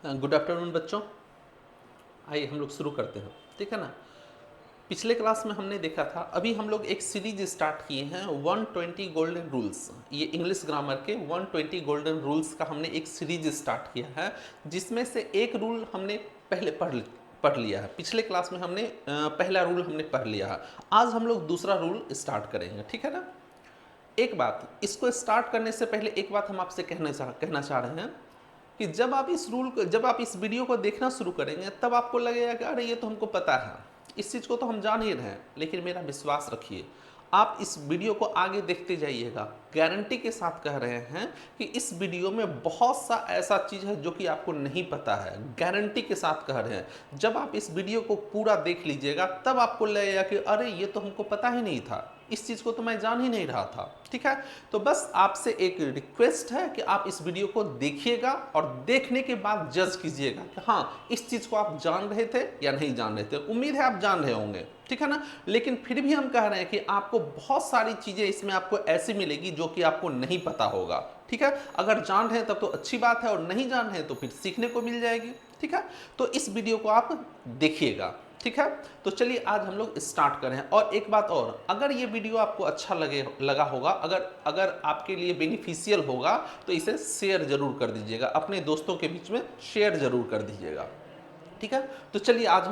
Good afternoon बच्चों। आइए हम लोग शुरू करते हैं, ठीक है ना। पिछले क्लास में हमने देखा था, अभी हम लोग एक सीरीज स्टार्ट किए हैं 120 गोल्डन रूल्स। ये इंग्लिश ग्रामर के 120 गोल्डन रूल्स का हमने एक सीरीज स्टार्ट किया है, जिसमें से एक रूल हमने पहले पढ़ लिया है। पिछले क्लास में हमने पहला रूल हमने पढ़ लिया है। आज हम लोग दूसरा रूल स्टार्ट करेंगे, ठीक है ना। एक बात, इसको स्टार्ट करने से पहले एक बात हम आपसे कहना चाह रहे हैं कि जब आप इस वीडियो को देखना शुरू करेंगे तब आपको लगेगा कि अरे ये तो हमको पता है, इस चीज़ को तो हम जान ही रहे हैं। लेकिन मेरा विश्वास रखिए, आप इस वीडियो को आगे देखते जाइएगा। गारंटी के साथ कह रहे हैं कि इस वीडियो में बहुत सा ऐसा चीज़ है जो कि आपको नहीं पता है। गारंटी के साथ कह रहे हैं, जब आप इस वीडियो को पूरा देख लीजिएगा तब आपको लगेगा कि अरे ये तो हमको पता ही नहीं था, इस चीज़ को तो मैं जान ही नहीं रहा था। ठीक है, तो बस आपसे एक रिक्वेस्ट है कि आप इस वीडियो को देखिएगा और देखने के बाद जज कीजिएगा कि हाँ, इस चीज़ को आप जान रहे थे या नहीं जान रहे थे। उम्मीद है आप जान रहे होंगे, ठीक है ना। लेकिन फिर भी हम कह रहे हैं कि आपको बहुत सारी चीज़ें इसमें आपको ऐसी मिलेगी जो कि आपको नहीं पता होगा, ठीक है। अगर जान रहे हैं तब तो अच्छी बात है, और नहीं जान रहे हैं तो फिर सीखने को मिल जाएगी, ठीक है। तो इस वीडियो को आप देखिएगा, ठीक है। तो चलिए आज हम लोग स्टार्ट करें। और एक बात और, अगर ये वीडियो आपको अच्छा लगा होगा, अगर आपके लिए बेनिफिशियल होगा, तो इसे शेयर जरूर कर दीजिएगा, अपने दोस्तों के बीच में शेयर जरूर कर दीजिएगा, ठीक है। तो चलिए आज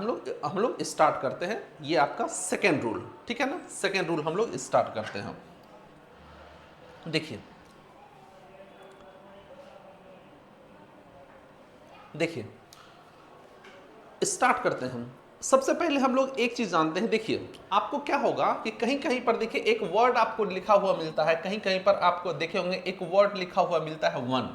हम लोग स्टार्ट करते हैं। ये आपका सेकेंड रूल, ठीक है ना। सेकेंड रूल हम लोग स्टार्ट करते हैं। देखिए स्टार्ट करते हैं। सबसे पहले हम लोग एक चीज जानते हैं। देखिए आपको क्या होगा कि कहीं कहीं पर देखिए एक वर्ड आपको लिखा हुआ मिलता है, कहीं कहीं पर आपको देखे होंगे एक वर्ड लिखा हुआ मिलता है वन,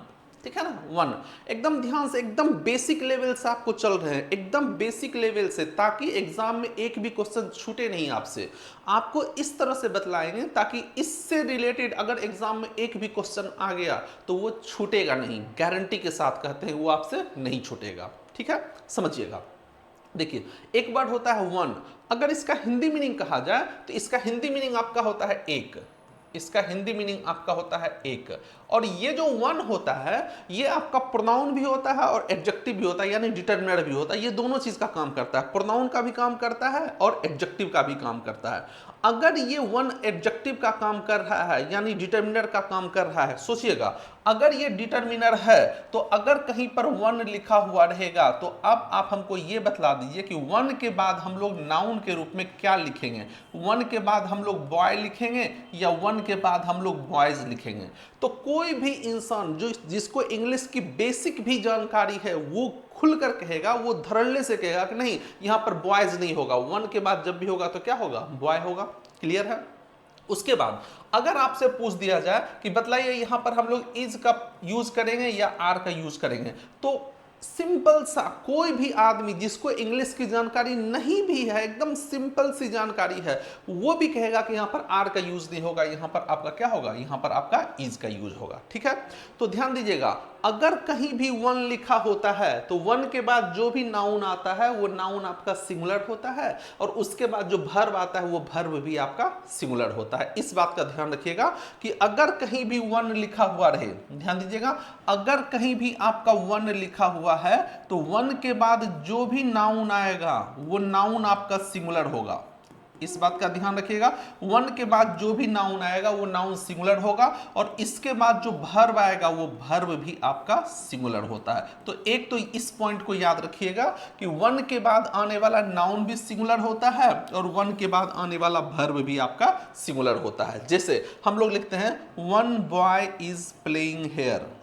ठीक है ना। वन, एकदम ध्यान से, एकदम बेसिक लेवल से आपको चल रहे हैं, एकदम बेसिक लेवल से, ताकि एग्जाम में एक भी क्वेश्चन छूटे नहीं आपसे। आपको इस तरह से बतलाएंगे ताकि इससे रिलेटेड अगर एग्जाम में एक भी क्वेश्चन आ गया तो वो छूटेगा नहीं। गारंटी के साथ कहते हैं वो आपसे नहीं छूटेगा, ठीक है। समझिएगा, देखिए एक वर्ड होता है वन, अगर इसका हिंदी मीनिंग कहा जाए तो इसका हिंदी मीनिंग आपका होता है एक। इसका हिंदी मीनिंग आपका होता है एक। और ये जो वन होता है ये आपका प्रोनाउन भी होता है और एडजेक्टिव भी होता है, यानी डिटरमिनर भी होता है। ये दोनों चीज का काम करता है, प्रोनाउन का भी काम करता है और एडजेक्टिव का भी काम करता है। अगर ये वन एडजेक्टिव का काम कर रहा है यानी डिटरमिनर का काम कर रहा है, सोचिएगा अगर ये डिटरमिनर है तो अगर कहीं पर वन लिखा हुआ रहेगा तो अब आप हमको ये बतला दीजिए कि वन के बाद हम लोग नाउन के रूप में क्या लिखेंगे। वन के बाद हम लोग बॉय लिखेंगे या वन के बाद हम लोग बॉयज लिखेंगे। तो कोई भी इंसान जिसको इंग्लिश की बेसिक भी जानकारी है वो खुलकर कहेगा, वो धड़ल्ले से कहेगा कि नहीं यहां पर बॉयज नहीं होगा, वन के बाद जब भी होगा तो क्या होगा, बॉय होगा। क्लियर है। उसके बाद अगर आपसे पूछ दिया जाए कि बतलाइए यहां पर हम लोग इज का यूज करेंगे या आर का यूज करेंगे, तो सिंपल सा कोई भी आदमी जिसको इंग्लिश की जानकारी नहीं भी है, एकदम सिंपल सी जानकारी है, वो भी कहेगा कि यहां पर आर का यूज नहीं होगा, यहां पर आपका क्या होगा, यहां पर आपका इज का यूज होगा, ठीक है। तो ध्यान दीजिएगा, अगर कहीं भी वन लिखा होता है तो वन के बाद जो भी नाउन आता है वो नाउन आपका सिंगुलर होता है, और उसके बाद जो भर्ब आता है वो भर्ब भी आपका सिंगुलर होता है। इस बात का ध्यान रखिएगा कि अगर कहीं भी वन लिखा हुआ रहे, ध्यान दीजिएगा, अगर कहीं भी आपका वन लिखा हुआ है तो वन के बाद जो भी नाउन आएगा वो नाउन आपका सिंगुलर होगा। इस बात का ध्यान रखिएगा, वन के बाद जो भी नाउन आएगा वो नाउन सिंगुलर होगा, और इसके बाद जो भर्ब आएगा वो भर्ब भी आपका सिंगुलर होता है। तो एक तो इस पॉइंट को याद रखिएगा कि वन के बाद आने वाला नाउन भी सिंगुलर होता है और वन के बाद आने वाला भर्ब भी आपका सिंगुलर होता है। जैसे हम लोग लिखते हैं one boy is playing here,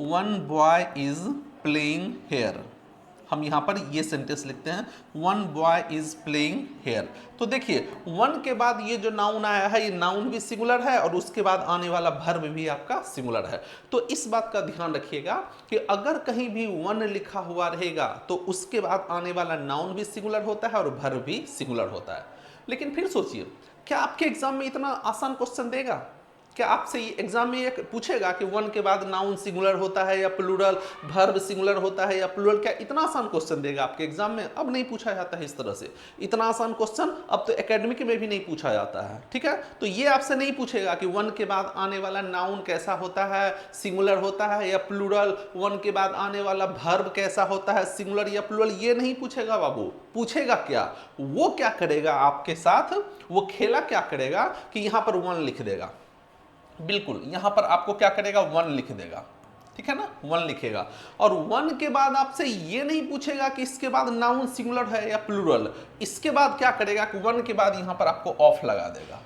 one boy is playing here, हम यहां पर ये सेंटेंस लिखते हैं one boy is playing here. तो देखिए वन के बाद ये जो नाउन आया है ये नाउन भी सिंगुलर है और उसके बाद आने वाला भर्ब भी आपका सिंगुलर है। तो इस बात का ध्यान रखिएगा कि अगर कहीं भी वन लिखा हुआ रहेगा तो उसके बाद आने वाला नाउन भी सिंगुलर होता है और भर्ब भी सिंगुलर होता है। लेकिन फिर सोचिए, क्या आपके एग्जाम में इतना आसान क्वेश्चन देगा? क्या आपसे ये एग्जाम में ये पूछेगा कि वन के बाद नाउन सिंगुलर होता है या प्लूरल, वर्ब सिंगुलर होता है या प्लूरल? क्या इतना आसान क्वेश्चन देगा आपके एग्जाम में? अब नहीं पूछा जाता है इस तरह से। इतना आसान क्वेश्चन अब तो एकेडमिक में भी नहीं पूछा जाता है, ठीक है। तो ये आपसे नहीं पूछेगा कि वन के बाद आने वाला नाउन कैसा होता है, सिंगुलर होता है या प्लूरल, वन के बाद आने वाला वर्ब कैसा होता है, सिंगुलर या प्लूरल, ये नहीं पूछेगा बाबू। पूछेगा क्या? वो क्या करेगा आपके साथ, वो खेला क्या करेगा कि यहां पर वन लिख देगा। बिल्कुल, यहां पर आपको क्या करेगा, वन लिख देगा, ठीक है ना, वन लिखेगा। और वन के बाद आपसे ये नहीं पूछेगा कि इसके बाद नाउन सिंगुलर है या प्लूरल। इसके बाद क्या करेगा कि वन के बाद यहां पर आपको ऑफ लगा देगा,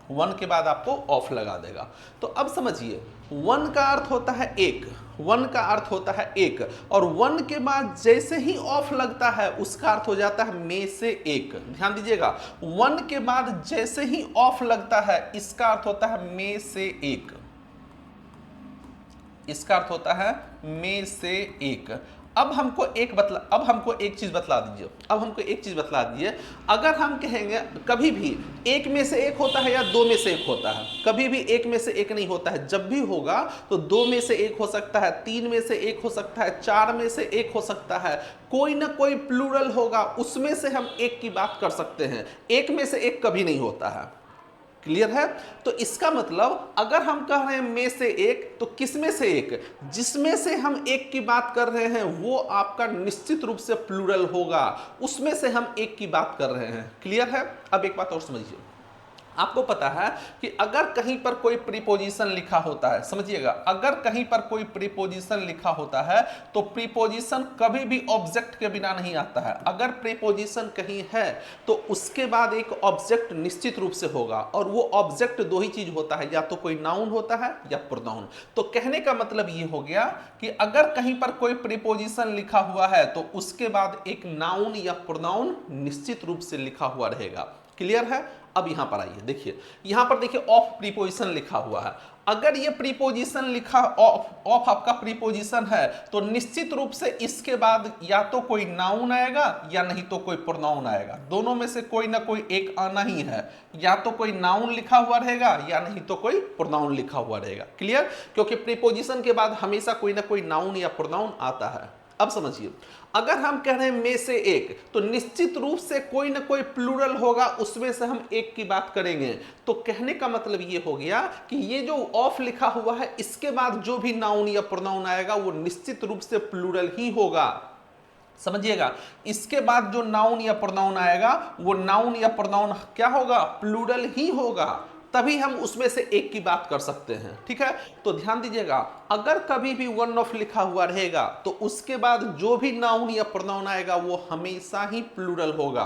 वन के बाद आपको ऑफ लगा देगा। तो अब समझिए, वन का अर्थ होता है एक, वन का अर्थ होता है एक, और वन के बाद जैसे ही ऑफ लगता है उसका अर्थ हो जाता है में से एक। ध्यान दीजिएगा, वन के बाद जैसे ही ऑफ लगता है इसका अर्थ होता है में से एक, इसका अर्थ होता है में से एक। अब हमको एक चीज बतला दीजिए, अब हमको एक चीज बतला दीजिए, अगर हम कहेंगे कभी भी एक में से एक होता है या दो में से एक होता है? कभी भी एक में से एक नहीं होता है। जब भी होगा तो दो में से एक हो सकता है, तीन में से एक हो सकता है, चार में से एक हो सकता है, कोई ना कोई प्लूरल होगा, उसमें से हम एक की बात कर सकते हैं। एक में से एक कभी नहीं होता है। क्लियर है? तो इसका मतलब अगर हम कह रहे हैं में से एक, तो किस में से एक? जिसमें से हम एक की बात कर रहे हैं वो आपका निश्चित रूप से प्लूरल होगा, उसमें से हम एक की बात कर रहे हैं। क्लियर है? अब एक बात और समझिए, आपको पता है कि अगर कहीं पर कोई प्रीपोजिशन लिखा होता है, समझिएगा, अगर कहीं पर कोई प्रीपोजिशन लिखा होता है तो प्रीपोजिशन कभी भी ऑब्जेक्ट के बिना नहीं आता है। अगर प्रीपोजिशन कहीं है तो उसके बाद एक ऑब्जेक्ट निश्चित रूप से होगा, और वो ऑब्जेक्ट दो ही चीज होता है, या तो कोई नाउन होता है या प्रोनाउन। तो कहने का मतलब ये हो गया कि अगर कहीं पर कोई प्रीपोजिशन लिखा हुआ है तो उसके बाद एक नाउन या प्रोनाउन निश्चित रूप से लिखा हुआ रहेगा। क्लियर है? अब यहां पर आइए, देखिए यहां पर देखिए ऑफ प्रीपोजिशन लिखा हुआ है। अगर ये प्रीपोजिशन लिखा ऑफ आपका प्रीपोजिशन है तो निश्चित रूप से इसके बाद या तो कोई नाउन आएगा या नहीं तो कोई प्रोनाउन आएगा। दोनों में से कोई ना कोई एक आना ही है, या तो कोई नाउन लिखा हुआ रहेगा या नहीं तो कोई प्रोनाउन लिखा हुआ रहेगा। क्लियर? क्योंकि प्रीपोजिशन के बाद हमेशा कोई ना कोई नाउन या प्रोनाउन आता है। अब समझिए, अगर हम कह रहे हैं में से एक, तो निश्चित रूप से कोई ना कोई प्लूरल होगा, उसमें से हम एक की बात करेंगे। तो कहने का मतलब ये हो गया कि ये जो ऑफ लिखा हुआ है इसके बाद जो भी नाउन या प्रोनाउन आएगा वो निश्चित रूप से प्लूरल ही होगा। समझिएगा, इसके बाद जो नाउन या प्रोनाउन आएगा वो नाउन या प्रोनाउन क्या होगा? प्लूरल ही होगा, तभी हम उसमें से एक की बात कर सकते हैं। ठीक है? तो ध्यान दीजिएगा, अगर कभी भी वन ऑफ लिखा हुआ रहेगा तो उसके बाद जो भी नाउन या प्रोनाउन आएगा वो हमेशा ही प्लूरल होगा।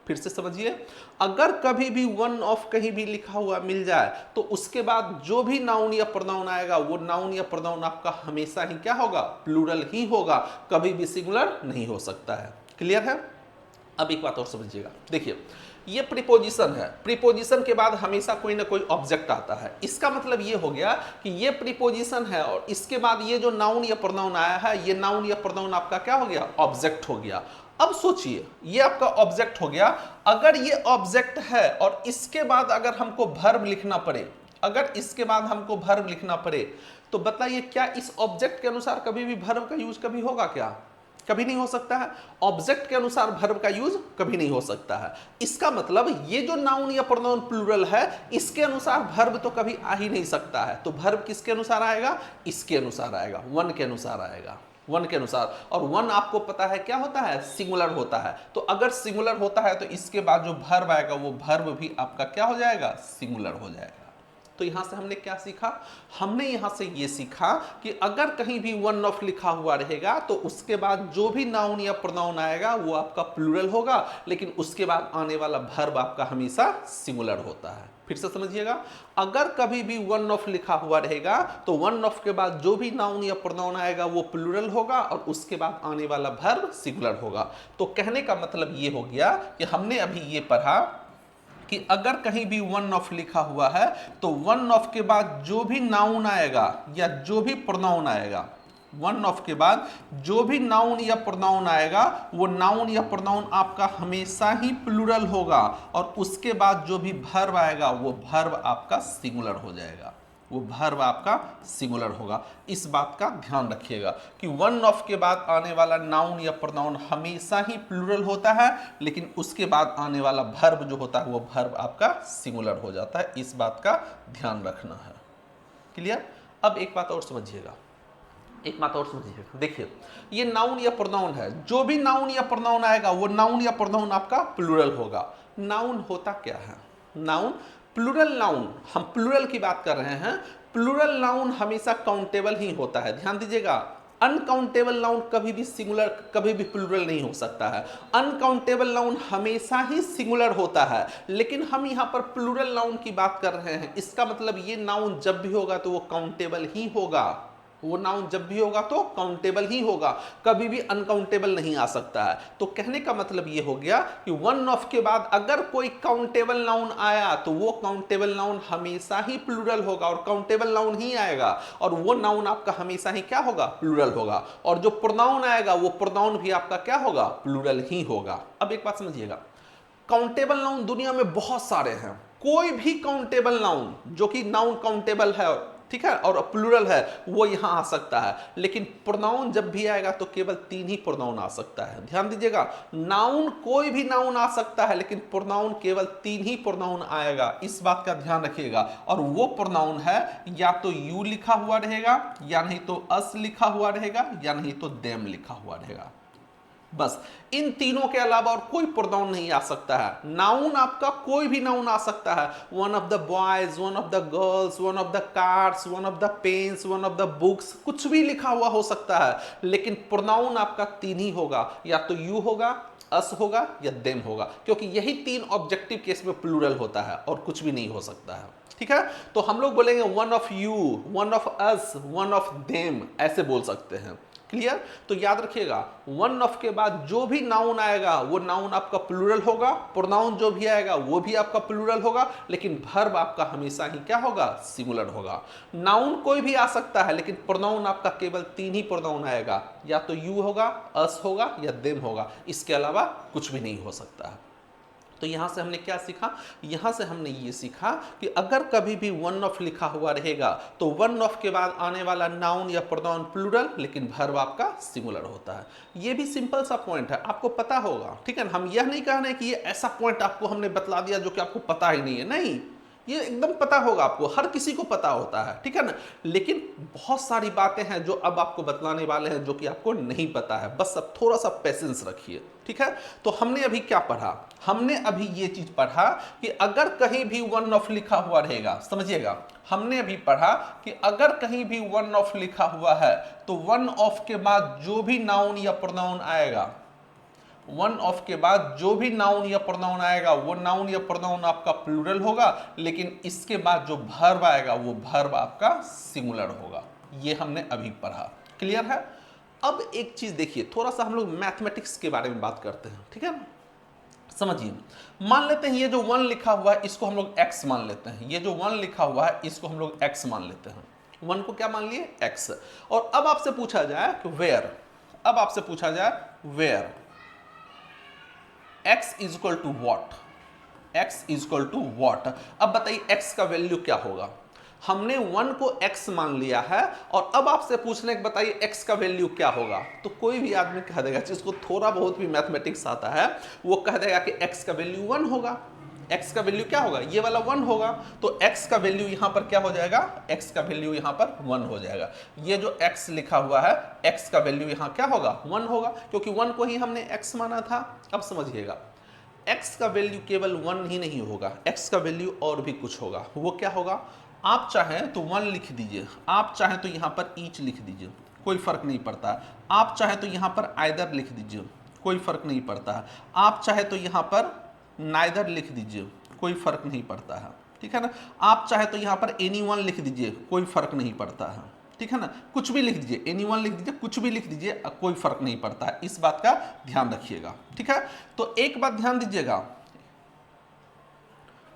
फिर से समझिए, अगर कभी भी वन ऑफ कहीं भी लिखा हुआ मिल जाए तो उसके बाद जो भी नाउन या प्रोनाउन आएगा वो नाउन या प्रोनाउन आपका हमेशा ही क्या होगा? प्लूरल ही होगा, कभी भी सिंगुलर नहीं हो सकता है। क्लियर है? अब एक बात और समझिएगा, देखिए ये प्रीपोजिशन है, प्रीपोजिशन के बाद हमेशा कोई ना कोई ऑब्जेक्ट आता है। इसका मतलब ये हो गया कि ये प्रीपोजिशन है और इसके बाद ये जो नाउन या प्रोनाउन आया है, ये नाउन या प्रोनाउन आपका क्या हो गया? ऑब्जेक्ट हो गया। अब सोचिए, ये आपका ऑब्जेक्ट हो गया। अगर ये ऑब्जेक्ट है और इसके बाद अगर हमको वर्ब लिखना पड़े, अगर इसके बाद हमको वर्ब लिखना पड़े, तो बताइए क्या इस ऑब्जेक्ट के अनुसार कभी भी वर्ब का यूज कभी होगा क्या? कभी नहीं हो सकता है। ऑब्जेक्ट के अनुसार वर्ब का यूज कभी नहीं हो सकता है। इसका मतलब ये जो नाउन या प्रोनाउन प्लूरल है इसके अनुसार वर्ब तो कभी आ ही नहीं सकता है। तो वर्ब किसके अनुसार आएगा? इसके अनुसार आएगा, वन के अनुसार आएगा, वन के अनुसार। और वन आपको पता है क्या होता है? सिंगुलर होता है। तो अगर सिंगुलर होता है तो इसके बाद जो वर्ब आएगा वो वर्ब भी आपका क्या हो जाएगा? सिंगुलर हो जाएगा। तो यहां से हमने क्या सीखा? हमने यहां से ये सीखा कि अगर कहीं भी वन ऑफ लिखा हुआ रहेगा तो उसके बाद जो भी नाउन या प्रोनाउन आएगा वो आपका प्लूरल होगा, लेकिन उसके बाद आने वाला वर्ब आपका हमेशा सिंगुलर होता है। फिर से समझिएगा, अगर कभी भी वन ऑफ लिखा हुआ रहेगा तो वन ऑफ के बाद जो भी नाउन या प्रोनाउन आएगा वो प्लूरल होगा और उसके बाद आने वाला वर्ब सिंगुलर होगा। तो कहने का मतलब ये हो गया कि हमने अभी ये पढ़ा कि अगर कहीं भी वन ऑफ लिखा हुआ है तो वन ऑफ के बाद जो भी नाउन आएगा या जो भी प्रोनाउन आएगा, वन ऑफ के बाद जो भी नाउन या प्रोनाउन आएगा वो नाउन या प्रोनाउन आपका हमेशा ही प्लूरल होगा, और उसके बाद जो भी वर्ब आएगा वो वर्ब आपका सिंगुलर हो जाएगा। वो वर्ब आपका सिंगुलर होगा। इस बात का ध्यान रखिएगा कि वन ऑफ के बाद आने वाला नाउन या प्रोनाउन हमेशा ही प्लूरल होता है, लेकिन उसके बाद आने वाला वर्ब जो होता है वो वर्ब आपका सिंगुलर हो जाता है। इस बात का ध्यान रखना है। क्लियर? अब एक बात और समझिएगा, एक बात और समझिएगा। देखिए, ये नाउन या प्रोनाउन है, जो भी नाउन या प्रोनाउन आएगा वो नाउन या प्रोनाउन आपका प्लूरल होगा। नाउन होता क्या है? नाउन, प्लूरल नाउन, हम प्लूरल की बात कर रहे हैं। प्लूरल नाउन हमेशा काउंटेबल ही होता है, ध्यान दीजिएगा। अनकाउंटेबल नाउन कभी भी सिंगुलर, कभी भी प्लूरल नहीं हो सकता है। अनकाउंटेबल नाउन हमेशा ही सिंगुलर होता है, लेकिन हम यहां पर प्लूरल नाउन की बात कर रहे हैं। इसका मतलब ये नाउन जब भी होगा तो वो काउंटेबल ही होगा। वो नाउन जब भी होगा तो काउंटेबल ही होगा, कभी भी अनकाउंटेबल नहीं आ सकता है। तो कहने का मतलब ये हो गया कि वन ऑफ के बाद अगर कोई काउंटेबल नाउन आया तो वो काउंटेबल नाउन हमेशा ही प्लूरल होगा, और काउंटेबल नाउन ही आएगा, और वो नाउन आपका हमेशा ही क्या होगा? प्लूरल होगा। और जो प्रोनाउन आएगा वो प्रोनाउन भी आपका क्या होगा? प्लूरल ही होगा। अब एक बात समझिएगा, काउंटेबल नाउन दुनिया में बहुत सारे हैं। कोई भी काउंटेबल नाउन जो कि नाउन काउंटेबल है, ठीक है, और प्लूरल है, वो यहां आ सकता है। लेकिन प्रोनाउन जब भी आएगा तो केवल 3 ही प्रोनाउन आ सकता है। ध्यान दीजिएगा, नाउन कोई भी नाउन आ सकता है, लेकिन प्रोनाउन केवल 3 ही प्रोनाउन आएगा। इस बात का ध्यान रखिएगा। और वो प्रोनाउन है या तो यू लिखा हुआ रहेगा, या नहीं तो अस लिखा हुआ रहेगा, या नहीं तो देम लिखा हुआ रहेगा। बस इन तीनों के अलावा और कोई प्रोनाउन नहीं आ सकता है। नाउन आपका कोई भी नाउन आ सकता है। One of the boys, one of the girls, one of the cars, one of the pens, one of the books, कुछ भी लिखा हुआ हो सकता है। लेकिन प्रोनाउन आपका 3 ही होगा, या तो यू होगा, अस होगा, या देम होगा, क्योंकि यही 3 ऑब्जेक्टिव केस में प्लूरल होता है और कुछ भी नहीं हो सकता है। ठीक है, तो हम लोग बोलेंगे one of you, one of us, one of them, ऐसे बोल सकते हैं। क्लियर? तो याद रखिएगा, वन ऑफ के बाद जो भी नाउन आएगा वो नाउन आपका प्लूरल होगा, प्रोनाउन जो भी आएगा वो भी आपका प्लूरल होगा, लेकिन वर्ब आपका हमेशा ही क्या होगा? सिंगुलर होगा। नाउन कोई भी आ सकता है, लेकिन प्रोनाउन आपका केवल 3 ही प्रोनाउन आएगा, या तो यू होगा, अस होगा, या देम होगा। इसके अलावा कुछ भी नहीं हो सकता है। तो यहां से हमने क्या सीखा? यहां से हमने ये सीखा कि अगर कभी भी वन ऑफ लिखा हुआ रहेगा तो वन ऑफ के बाद आने वाला नाउन या प्रोनाउन प्लूरल, लेकिन वर्ब आपका सिंगुलर होता है। ये भी सिंपल सा पॉइंट है, आपको पता होगा। ठीक है, हम यह नहीं कह रहे कि ये ऐसा पॉइंट आपको हमने बतला दिया जो कि आपको पता ही नहीं है, नहीं, ये एकदम पता होगा आपको, हर किसी को पता होता है। ठीक है ना? लेकिन बहुत सारी बातें हैं जो अब आपको बतलाने वाले हैं जो कि आपको नहीं पता है। बस अब थोड़ा सा पेशेंस रखिए। ठीक है, तो हमने अभी क्या पढ़ा? हमने अभी ये चीज पढ़ा कि अगर कहीं भी वन ऑफ लिखा हुआ रहेगा, समझिएगा, हमने अभी पढ़ा कि अगर कहीं भी वन ऑफ लिखा हुआ है तो वन ऑफ के बाद जो भी नाउन या प्रोनाउन आएगा, वन ऑफ के बाद जो भी नाउन या प्रोनाउन आएगा वो नाउन या प्रोनाउन आपका प्लूरल होगा, लेकिन इसके बाद जो वर्ब आएगा वो वर्ब आपका सिंगुलर होगा। ये हमने अभी पढ़ा। क्लियर है? अब एक चीज देखिए, थोड़ा सा हम लोग मैथमेटिक्स के बारे में बात करते हैं। ठीक है, समझिए, मान लेते हैं ये जो वन लिखा हुआ है इसको हम लोग x मान लेते हैं, ये जो वन लिखा हुआ है इसको हम लोग x मान लेते हैं। वन को क्या मान लिए? x। और अब आपसे पूछा जाए कि वेयर, अब आपसे पूछा जाए where x is equal to what, x is equal to what. अब बताइए x का वैल्यू क्या होगा? हमने 1 को x मान लिया है और अब आपसे पूछने के बताइए x का वैल्यू क्या होगा? तो कोई भी आदमी कह देगा, जिसको थोड़ा बहुत भी मैथमेटिक्स आता है वो कह देगा कि x का वैल्यू 1 होगा। x का वैल्यू क्या होगा? ये वाला 1 होगा, तो x का वैल्यू यहां पर क्या हो जाएगा? x का वैल्यू यहां पर 1 हो जाएगा। ये जो x लिखा हुआ है x का वैल्यू यहां क्या होगा? 1 होगा, क्योंकि 1 को ही हमने x माना था। अब समझिएगा, x का वैल्यू केवल 1 ही नहीं होगा, x का वैल्यू और भी कुछ होगा। वो क्या होगा? आप चाहें तो 1 लिख दीजिए, आप चाहें तो यहां पर ईच लिख दीजिए, कोई फर्क नहीं पड़ता। आप चाहें तो यहां पर आइदर लिख दीजिए, कोई फर्क नहीं पड़ता है। आप चाहे तो यहां पर नाइदर लिख दीजिए, कोई फर्क नहीं पड़ता है। ठीक है ना? आप चाहे तो यहां पर एनीवन लिख दीजिए, कोई फर्क नहीं पड़ता है। ठीक है ना? कुछ भी लिख दीजिए, एनीवन लिख दीजिए, कुछ भी लिख दीजिए, कोई फर्क नहीं पड़ता है। इस बात का ध्यान रखिएगा। ठीक है, तो एक बात ध्यान दीजिएगा,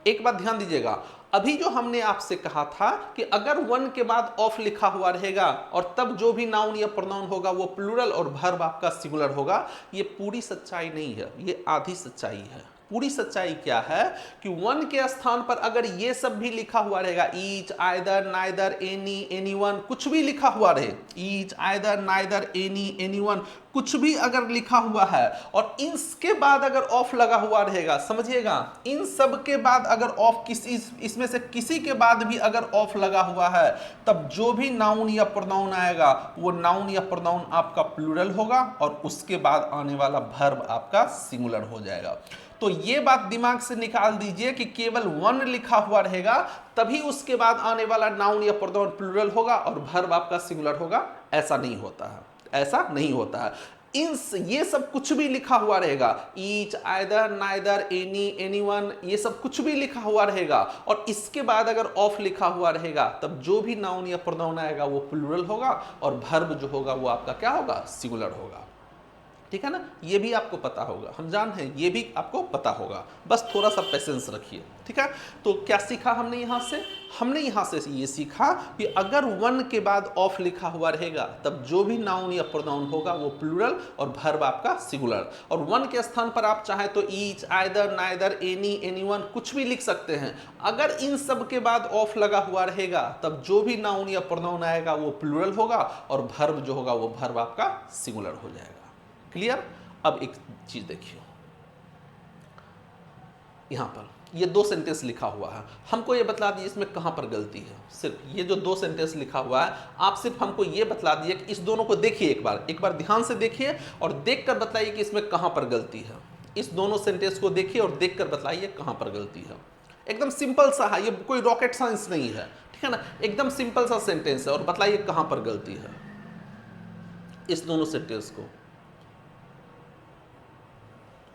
एक बात ध्यान दीजिएगा, अभी जो हमने आपसे कहा था कि अगर 1 के बाद ऑफ लिखा हुआ रहेगा और तब जो भी नाउन या प्रोनाउन होगा वो प्लूरल और वर्ब आपका सिंगुलर होगा, ये पूरी सच्चाई नहीं है, ये आधी सच्चाई है। पूरी सच्चाई क्या है कि वन के स्थान पर अगर ये सब भी लिखा हुआ रहेगा, each, either, neither, any, anyone, कुछ भी लिखा हुआ रहे, each, either, neither, any, anyone, कुछ भी अगर लिखा हुआ है और इसके बाद अगर ऑफ लगा हुआ रहेगा, समझिएगा, इन सब के बाद अगर ऑफ किसी इसमें से किसी के बाद भी अगर ऑफ लगा हुआ है, तब जो भी नाउन या प्रोनाउन आएगा वो नाउन या प्रोनाउन आपका प्लूरल होगा और उसके बाद आने वाला वर्ब आपका सिंगुलर हो जाएगा। तो ये बात दिमाग से निकाल दीजिए कि केवल वन लिखा हुआ रहेगा तभी उसके बाद आने वाला नाउन या प्रोनाउन प्लूरल होगा और वर्ब आपका सिंगुलर होगा। ऐसा नहीं होता है, ऐसा नहीं होता है। ये सब कुछ भी लिखा हुआ रहेगा, each, either, neither, any, anyone, ये सब कुछ भी लिखा हुआ रहेगा और इसके बाद अगर ऑफ लिखा हुआ रहेगा तब जो भी नाउन या प्रोनाउन आएगा वो प्लूरल होगा और वर्ब जो होगा वो आपका क्या होगा, सिंगुलर होगा। ठीक है ना, ये भी आपको पता होगा, हम जान हैं ये भी आपको पता होगा, बस थोड़ा सा पेशेंस रखिए। ठीक है, तो क्या सीखा हमने यहाँ से? हमने यहाँ से ये सीखा कि अगर वन के बाद ऑफ लिखा हुआ रहेगा तब जो भी नाउन या प्रोनाउन होगा वो प्लूरल और वर्ब आपका सिंगुलर, और वन के स्थान पर आप चाहें तो each, either, neither, any, anyone कुछ भी लिख सकते हैं। अगर इन सब के बाद ऑफ लगा हुआ रहेगा तब जो भी नाउन या प्रोनाउन आएगा वो प्लूरल होगा और वर्ब जो होगा वो वर्ब आपका सिंगुलर हो जाएगा। क्लियर? अब एक चीज देखिए, यहां पर ये दो सेंटेंस लिखा हुआ है, हमको ये बतला दीजिए इसमें कहां पर गलती है। सिर्फ ये जो दो सेंटेंस लिखा हुआ है आप सिर्फ हमको ये बतला दीजिए कि इस दोनों को देखिए, एक बार ध्यान से देखिए और देखकर बताइए कि इसमें कहां पर गलती है। इस दोनों सेंटेंस को देखिए और देखकर बताइए कहां पर गलती है। एकदम सिंपल सा है, ये कोई रॉकेट साइंस नहीं है। ठीक है ना, एकदम सिंपल सा सेंटेंस है और बताइए कहां पर गलती है। इस दोनों सेंटेंस को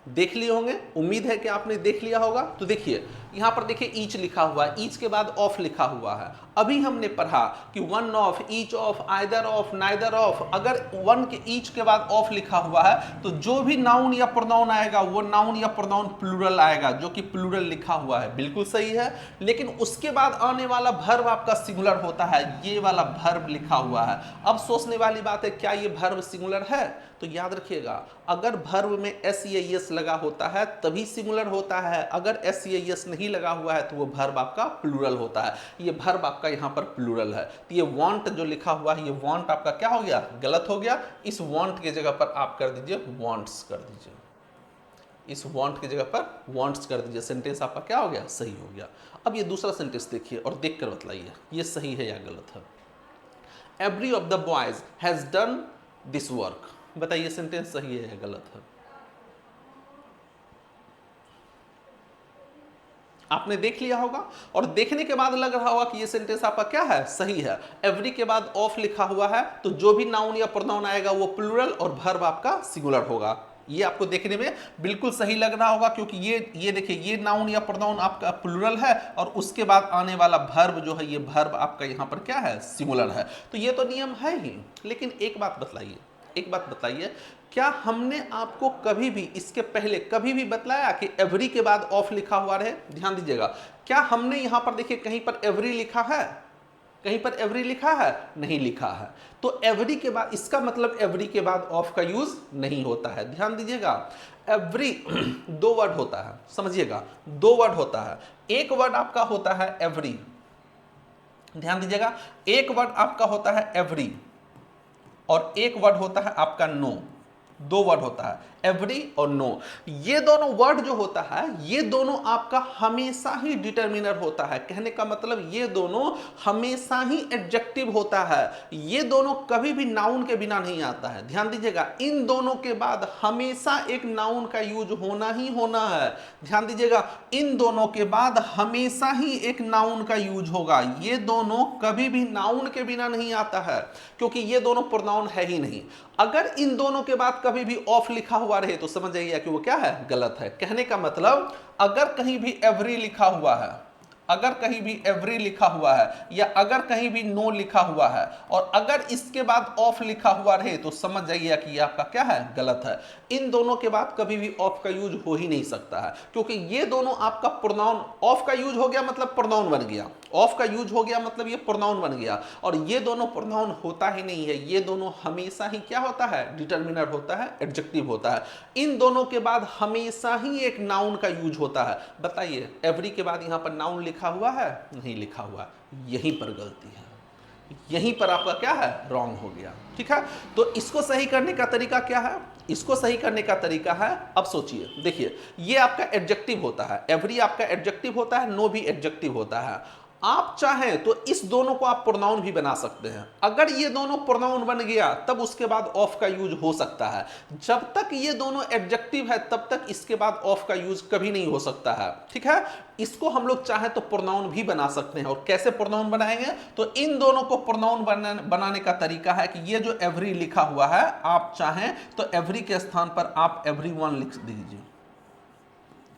देख लिए होंगे, उम्मीद है कि आपने देख लिया होगा। तो देखिए यहां पर देखिए ईच लिखा हुआ है, ईच के बाद ऑफ लिखा हुआ है। अभी हमने पढ़ा कि one of, each of, either of, neither of, अगर वन के ईच के बाद ऑफ लिखा हुआ है तो जो भी नाउन या प्रोनाउन आएगा वो नाउन या प्रोनाउन प्लूरल आएगा, जो कि प्लूरल लिखा हुआ है, बिल्कुल सही है। लेकिन उसके बाद आने वाला वर्ब आपका सिंगुलर होता है, ये वाला वर्ब लिखा हुआ है। अब सोचने वाली बात है, क्या ये वर्ब सिंगुलर है? तो याद रखिएगा, अगर वर्ब में एस या एस लगा होता है तभी सिंगुलर होता है, अगर एस या एस नहीं लगा हुआ है तो वो वर्ब आपका प्लूरल होता है। ये वर्ब आपका यहाँ पर प्लूरल है, तो ये वांट जो लिखा हुआ है ये वांट आपका क्या हो गया, गलत हो गया। इस वांट की जगह पर आप कर दीजिए वांट्स कर दीजिए, इस वांट की जगह पर वांट्स कर दीजिए, सेंटेंस आपका क्या हो गया, सही हो गया। अब ये दूसरा सेंटेंस देखिए और देखकर बतलाइए ये सही है या गलत है। Every of the boys has done this work, बताइए सेंटेंस सही है या गलत है। आपने देख लिया होगा और देखने के बाद लग रहा होगा कि ये सेंटेंस आपका क्या है, सही है। एवरी के बाद ऑफ लिखा हुआ है तो जो भी नाउन या प्रोनाउन आएगा वो प्लूरल और वर्ब आपका सिंगुलर होगा। ये आपको देखने में बिल्कुल सही लग रहा होगा क्योंकि ये देखिए ये नाउन या प्रोनाउन आपका प्लूरल है और उसके बाद आने वाला वर्ब जो है ये वर्ब आपका यहाँ पर क्या है, सिंगुलर है। तो ये तो नियम है ही, लेकिन एक बात बताइए, क्या हमने आपको कभी भी इसके पहले कभी भी बतलाया कि एवरी के बाद ऑफ लिखा हुआ रहे? ध्यान दीजिएगा, क्या हमने यहां पर देखिए कहीं पर एवरी लिखा है? कहीं पर एवरी लिखा है? नहीं लिखा है। तो एवरी के बाद, इसका मतलब एवरी के बाद ऑफ का यूज नहीं होता है। ध्यान दीजिएगा, एवरी दो वर्ड होता है, समझिएगा, दो वर्ड होता है। एक वर्ड आपका होता है एवरी, ध्यान दीजिएगा, एक वर्ड आपका होता है एवरी और एक वर्ड होता है आपका नो। दो वर्ड होता है एवरी और नो। ये दोनों वर्ड जो होता है ये दोनों आपका हमेशा ही डिटर्मिनर होता है। कहने का मतलब ये दोनों हमेशा ही एडजेक्टिव होता है, ये दोनों कभी भी नाउन के बिना नहीं आता है। ध्यान दीजिएगा, इन दोनों के बाद हमेशा एक नाउन का यूज होना ही होना है। ध्यान दीजिएगा, इन दोनों के बाद हमेशा ही एक नाउन का यूज होगा। ये दोनों कभी भी नाउन के बिना नहीं आता है क्योंकि ये दोनों प्रोनाउन है ही नहीं। अगर इन दोनों के बाद कभी भी ऑफ लिखा हुआ रहे तो समझ जाइए कि वो क्या है, गलत है। कहने का मतलब अगर कहीं भी एवरी लिखा हुआ है, अगर कहीं भी एवरी लिखा हुआ है या अगर कहीं भी नो लिखा हुआ है और अगर इसके बाद ऑफ लिखा हुआ रहे तो समझ जाइए कि ये आपका क्या है, गलत है। इन दोनों के बाद कभी भी ऑफ का यूज हो ही नहीं सकता है, क्योंकि ये दोनों आपका प्रोनाउन, ऑफ का यूज हो गया मतलब प्रोनाउन बन गया, ऑफ का यूज हो गया मतलब ये प्रोनाउन बन गया, और ये दोनों प्रोनाउन होता ही नहीं है, ये दोनों हमेशा ही क्या होता है, डिटर्मिनर होता है, एडजेक्टिव होता है। इन दोनों के बाद हमेशा ही एक नाउन का यूज होता है। बताइए एवरी के बाद यहां पर नाउन लिखा हुआ है, नहीं लिखा हुआ, यहीं पर गलती है, यहीं पर आपका क्या है, रॉन्ग हो गया। ठीक है, तो इसको सही करने का तरीका क्या है, इसको सही करने का तरीका है, अब सोचिए, देखिए ये आपका एडजेक्टिव होता है, एवरी आपका एडजेक्टिव होता है, नो भी एडजेक्टिव होता है। आप चाहें तो इस दोनों को आप प्रोनाउन भी बना सकते हैं। अगर ये दोनों प्रोनाउन बन गया तब उसके बाद ऑफ का यूज हो सकता है। जब तक ये दोनों एडजेक्टिव है तब तक इसके बाद ऑफ का यूज कभी नहीं हो सकता है। ठीक है, इसको हम लोग चाहें तो प्रोनाउन भी बना सकते हैं। और कैसे प्रोनाउन बनाएंगे, तो इन दोनों को प्रोनाउन बनाने का तरीका है कि ये जो एवरी लिखा हुआ है, आप चाहें तो एवरी के स्थान पर आप एवरीवन लिख दीजिए।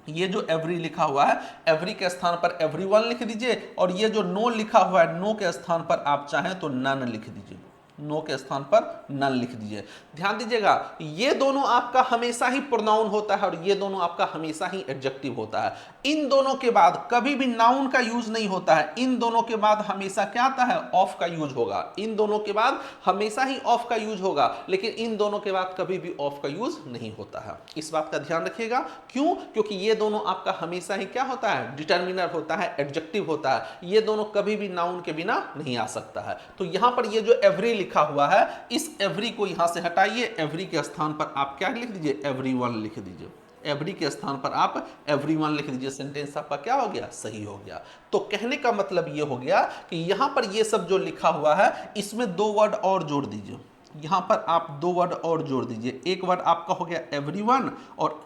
ये जो एवरी लिखा हुआ है, एवरी के स्थान पर एवरीवन लिख दीजिए, और ये जो नो लिखा हुआ है, नो के स्थान पर आप चाहें तो नन लिख दीजिए, नो के स्थान पर नन लिख दीजिए। ध्यान दीजिएगा, ये दोनों आपका हमेशा ही प्रोनाउन होता है और ये दोनों आपका हमेशा ही एडजेक्टिव होता है। इन दोनों के बाद कभी भी नाउन का यूज नहीं होता है। इन दोनों के बाद हमेशा क्या आता है, ऑफ का यूज होगा। इन दोनों के बाद हमेशा ही ऑफ का यूज होगा, लेकिन इन दोनों के बाद कभी भी ऑफ का यूज नहीं होता है। इस बात का ध्यान रखिएगा। क्यों? क्योंकि ये दोनों आपका हमेशा ही क्या होता है, डिटर्मिनर होता है, एडजेक्टिव होता है। ये दोनों कभी भी नाउन के बिना नहीं आ सकता है। तो यहां पर ये जो एवरी लिखा हुआ है, इस एवरी को यहां से हटाइए, एवरी के स्थान पर आप क्या लिख दीजिए, एवरीवन लिख दीजिए। एवरी के स्थान पर आप एवरीवन लिख दीजिए। सेंटेंस आपका क्या हो गया, सही हो गया। तो कहने का मतलब ये हो गया कि यहां पर ये सब जो लिखा हुआ है, इसमें 2 वर्ड और जोड़ दीजिए। यहां पर आप 2 वर्ड और जोड़ दीजिए। एक वर्ड आपका हो गया एवरीवन, और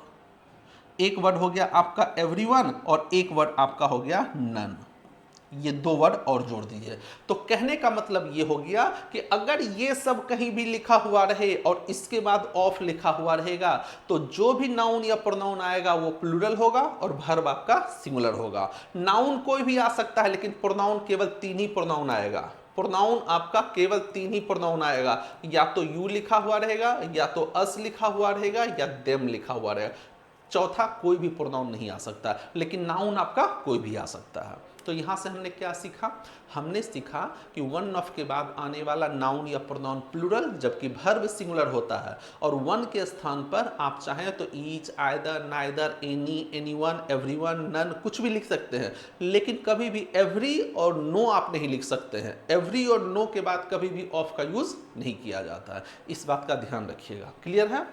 एक वर्ड हो गया आपका एवरीवन, और एक वर्ड आपका हो गया नन। ये 2 वर्ड और जोड़ दीजिए। तो कहने का मतलब ये हो गया कि अगर ये सब कहीं भी लिखा हुआ रहे और इसके बाद ऑफ लिखा हुआ रहेगा, तो जो भी नाउन या प्रोनाउन आएगा वो प्लूरल होगा और वर्ब आपका सिंगुलर होगा। नाउन कोई भी आ सकता है, लेकिन प्रोनाउन केवल 3 ही प्रोनाउन आएगा। प्रोनाउन आपका केवल 3 ही प्रोनाउन आएगा, या तो यू लिखा हुआ रहेगा, या तो अस लिखा हुआ रहेगा, या देम लिखा हुआ रहेगा। चौथा कोई भी प्रोनाउन नहीं आ सकता, लेकिन नाउन आपका कोई भी आ सकता है। तो यहां से हमने क्या सीखा, हमने सीखा कि वन ऑफ के बाद आने वाला नाउन या प्रोनाउन प्लूरल, जबकि वर्ब सिंगुलर होता है, और वन के स्थान पर आप चाहें तो each, either, neither, any, anyone, everyone, none कुछ भी लिख सकते हैं, लेकिन कभी भी एवरी और नो आप नहीं लिख सकते हैं। एवरी और नो के बाद कभी भी ऑफ का यूज नहीं किया जाता है। इस बात का ध्यान रखिएगा। क्लियर है?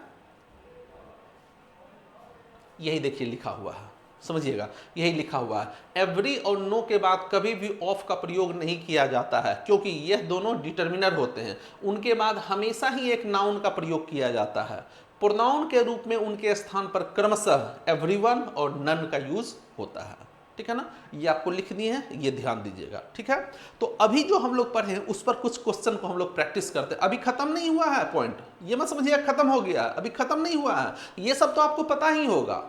यही देखिए लिखा हुआ है, समझिएगा, यही लिखा हुआ है। एवरी और नो के बाद कभी भी ऑफ का प्रयोग नहीं किया जाता है, क्योंकि यह दोनों डिटर्मिनर होते हैं। उनके बाद हमेशा ही एक नाउन का प्रयोग किया जाता है। प्रोनाउन के रूप में उनके स्थान पर क्रमशः एवरीवन और नन का यूज होता है। ठीक है ना, ये आपको लिख दिए हैं, ये ध्यान दीजिएगा। ठीक है, तो अभी जो हम लोग पढ़े उस पर कुछ क्वेश्चन को हम लोग प्रैक्टिस करते हैं। अभी खत्म नहीं हुआ है पॉइंट, ये मत समझिएगा खत्म हो गया, अभी खत्म नहीं हुआ है। ये सब तो आपको पता ही होगा,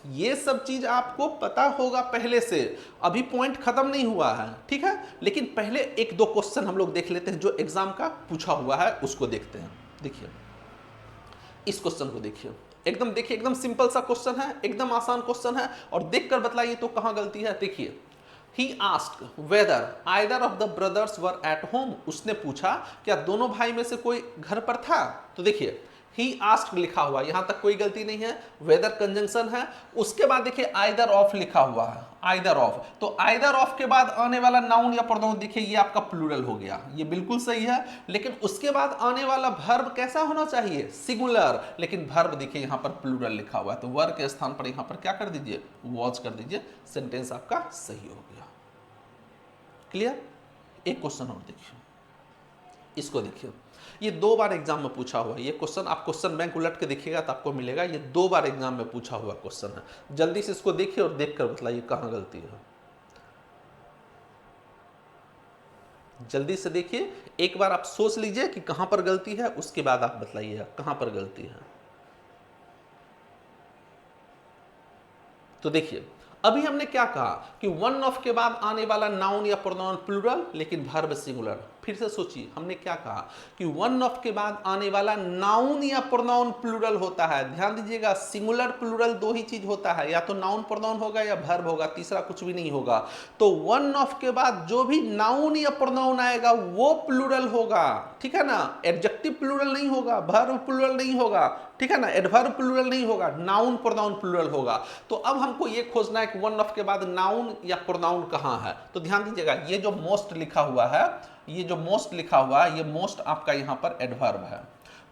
ये सब चीज आपको पता होगा पहले से, अभी पॉइंट खत्म नहीं हुआ है। ठीक है, लेकिन पहले 1-2 क्वेश्चन हम लोग देख लेते हैं जो एग्जाम का पूछा हुआ है, उसको देखते हैं। देखिए इस क्वेश्चन को देखिए, एकदम देखिए, एकदम सिंपल सा क्वेश्चन है, एकदम आसान क्वेश्चन है, और देखकर बताइए तो कहां गलती है। देखिए, He asked whether either of the brothers were at home. उसने पूछा क्या दोनों भाई में से कोई घर पर था। तो देखिए ही आस्क्ड लिखा हुआ, यहां तक कोई गलती नहीं है, वेदर कंजंक्शन है। उसके बाद देखिए आइदर ऑफ लिखा हुआ है, आइदर ऑफ, तो आइदर ऑफ के बाद आने वाला नाउन या प्रोनाउन देखिए ये आपका प्लूरल हो गया, ये बिल्कुल सही है। लेकिन उसके बाद आने वाला वर्ब कैसा होना चाहिए, सिंगुलर, लेकिन वर्ब देखिए यहां पर प्लूरल लिखा हुआ है, तो वर्ब के स्थान पर यहां पर क्या कर दीजिए, वॉच कर दीजिए, सेंटेंस आपका सही हो गया। क्लियर? एक क्वेश्चन और देखिए, इसको देखिए, ये 2 बार एग्जाम में पूछा हुआ है ये क्वेश्चन। आप क्वेश्चन बैंक उलट के देखिएगा तो आपको मिलेगा, ये 2 बार एग्जाम में पूछा हुआ क्वेश्चन है। जल्दी से इसको देखिए और देखकर बताइए कहां गलती है। जल्दी से देखिए, एक बार आप सोच लीजिए कि कहां पर गलती है, उसके बाद आप बताइएगा कहां पर गलती है। तो देखिए अभी हमने क्या कहा कि वन ऑफ के बाद आने वाला नाउन या प्रोनाउन प्लूरल लेकिन वर्ब सिंगुलर। फिर से सोचिए, हमने क्या कहा कि वन ऑफ के बाद आने वाला नाउन या प्रोनाउन प्लूरल होता है। ध्यान दीजिएगा, सिंगुलर प्लूरल दो ही चीज होता है, या तो नाउन प्रोनाउन होगा या वर्ब होगा, तीसरा कुछ भी नहीं होगा। तो वन ऑफ के बाद जो भी नाउन या प्रोनाउन आएगा वो प्लूरल होगा, ठीक है ना। एडजेक्टिव प्लूरल नहीं होगा, वर्ब प्लूरल नहीं होगा, ठीक है ना, एडवर्ब प्लूरल नहीं होगा, नाउन प्रोनाउन प्लूरल होगा। तो अब हमको ये खोजना है कि वन ऑफ के बाद नाउन या प्रोनाउन कहाँ है। तो ध्यान दीजिएगा, ये जो मोस्ट लिखा हुआ है, ये जो मोस्ट लिखा हुआ है, ये मोस्ट आपका यहाँ पर एडवर्ब है।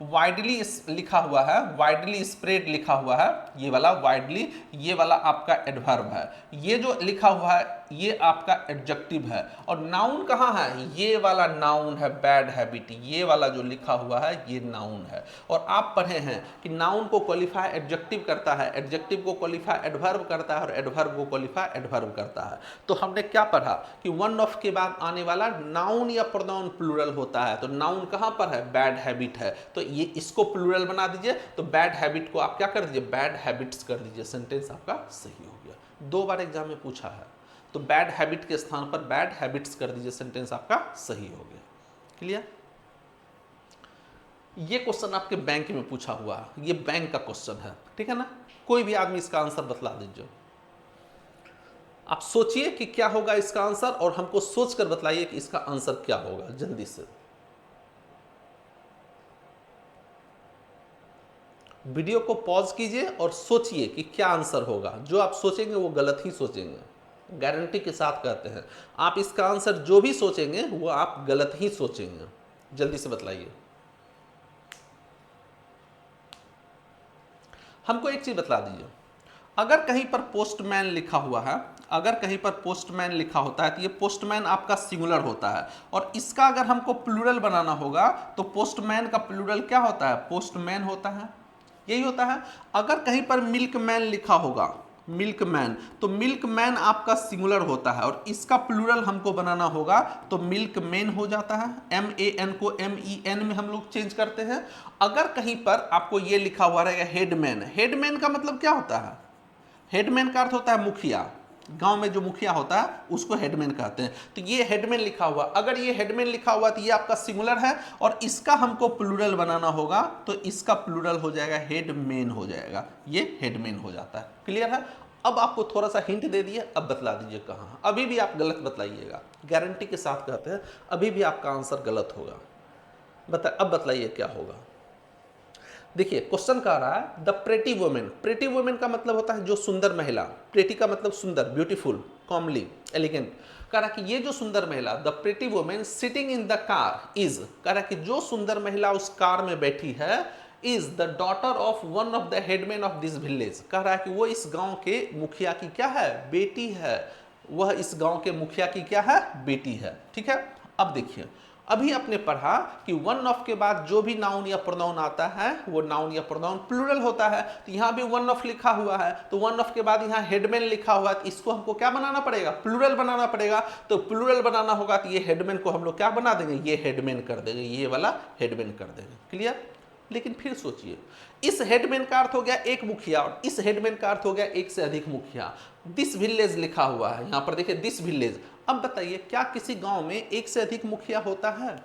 वाइडली लिखा हुआ है, वाइडली स्प्रेड लिखा हुआ है, ये वाला वाइडली, ये वाला आपका एडवर्ब है। ये जो लिखा हुआ है ये आपका एडजेक्टिव है। और नाउन कहाँ है, ये वाला नाउन है, बैड हैबिट, ये वाला जो लिखा हुआ है ये नाउन है। और आप पढ़े हैं कि नाउन को क्वालिफाई एडजेक्टिव करता है, एडजेक्टिव को क्वालिफाई एडवर्ब करता है, और एडवर्ब को क्वालिफाई एडवर्ब करता है। तो हमने क्या पढ़ा कि वन ऑफ के बाद आने वाला नाउन या प्रोनाउन प्लूरल होता है। तो नाउन कहाँ पर है, बैड हैबिट है, तो ये इसको प्लूरल बना दीजिए। तो बैड हैबिट को आप क्या कर दीजिए, बैड हैबिट्स कर दीजिए, सेंटेंस आपका सही हो गया। 2 बार एग्जाम में पूछा है, तो बैड हैबिट के स्थान पर बैड हैबिट्स कर दीजिए, सेंटेंस आपका सही हो गया। क्लियर। ये क्वेश्चन आपके बैंक में पूछा हुआ है, ये बैंक का क्वेश्चन है, ठीक है ना। कोई भी आदमी इसका आंसर बतला दीजिए। आप सोचिए कि क्या होगा इसका आंसर, और हमको सोचकर बतलाइए कि इसका आंसर क्या होगा, जल्दी से। वीडियो को पॉज कीजिए और सोचिए कि क्या आंसर होगा। जो आप सोचेंगे वो गलत ही सोचेंगे, गारंटी के साथ कहते हैं। आप इसका आंसर जो भी सोचेंगे वो आप गलत ही सोचेंगे। जल्दी से बतलाइए। हमको एक चीज बतला दीजिए, अगर कहीं पर पोस्टमैन लिखा हुआ है, अगर कहीं पर पोस्टमैन लिखा होता है तो ये पोस्टमैन आपका सिंगुलर होता है, और इसका अगर हमको प्लूरल बनाना होगा तो पोस्टमैन का प्लूरल क्या होता है, पोस्टमैन होता है, यही होता है। अगर कहीं पर मिल्कमैन लिखा होगा, मिल्कमैन, तो मिल्कमैन आपका सिंगुलर होता है, और इसका प्लूरल हमको बनाना होगा तो मिल्कमैन हो जाता है। MAN को MEN में हम लोग चेंज करते हैं। अगर कहीं पर आपको ये लिखा हुआ रहेगा हेडमैन, हेडमैन का मतलब क्या होता है, हेडमैन का अर्थ होता है मुखिया। गांव में जो मुखिया होता है उसको हेडमैन कहते हैं। तो ये हेडमैन लिखा हुआ, अगर ये हेडमैन लिखा हुआ तो ये आपका सिंगुलर है, और इसका हमको प्लूरल बनाना होगा तो इसका प्लूरल हो जाएगा हेडमैन हो जाएगा, ये हेडमैन हो जाता है। क्लियर है। अब आपको थोड़ा सा हिंट दे दिए, अब बतला दीजिए कहाँ। अभी भी आप गलत बतलाइएगा, गारंटी के साथ कहते हैं अभी भी आपका आंसर गलत होगा। अब बतलाइए क्या होगा। देखिए क्वेश्चन कह रहा है the pretty women, pretty women का मतलब होता है जो सुंदर महिला, प्रेटी का मतलब सुंदर, ब्यूटीफुल, कॉमली, एलिगेंट। कह रहा है कि ये जो सुंदर महिला, the pretty women sitting in the car is, कह रहा है कि जो सुंदर महिला उस कार में बैठी है is the daughter of one of the headman of this village. कह रहा है कि वो इस गांव के मुखिया की क्या है, बेटी है। वह इस गांव के मुखिया की क्या है, बेटी है। ठीक है। अब देखिए, अभी आपने पढ़ा कि वन ऑफ के बाद जो भी नाउन या प्रोनाउन आता है वो नाउन या प्रोनाउन प्लूरल होता है। तो यहाँ भी वन ऑफ लिखा हुआ है, तो वन ऑफ के बाद यहाँ हेडमैन लिखा हुआ है, तो इसको हमको क्या बनाना पड़ेगा, प्लूरल बनाना पड़ेगा। तो प्लूरल बनाना होगा तो ये हेडमैन को हम लोग क्या बना देंगे, ये हेडमैन कर देंगे, ये वाला हेडमैन कर देंगे। क्लियर। लेकिन फिर सोचिए, इस हेडमैन का अर्थ हो गया एक मुखिया, और इस हेडमैन का अर्थ हो गया एक से अधिक मुखिया। दिस विलेज लिखा हुआ है यहाँ पर, देखिए दिस विलेज। अब बताइए क्या किसी गांव में एक से अधिक मुखिया होता है,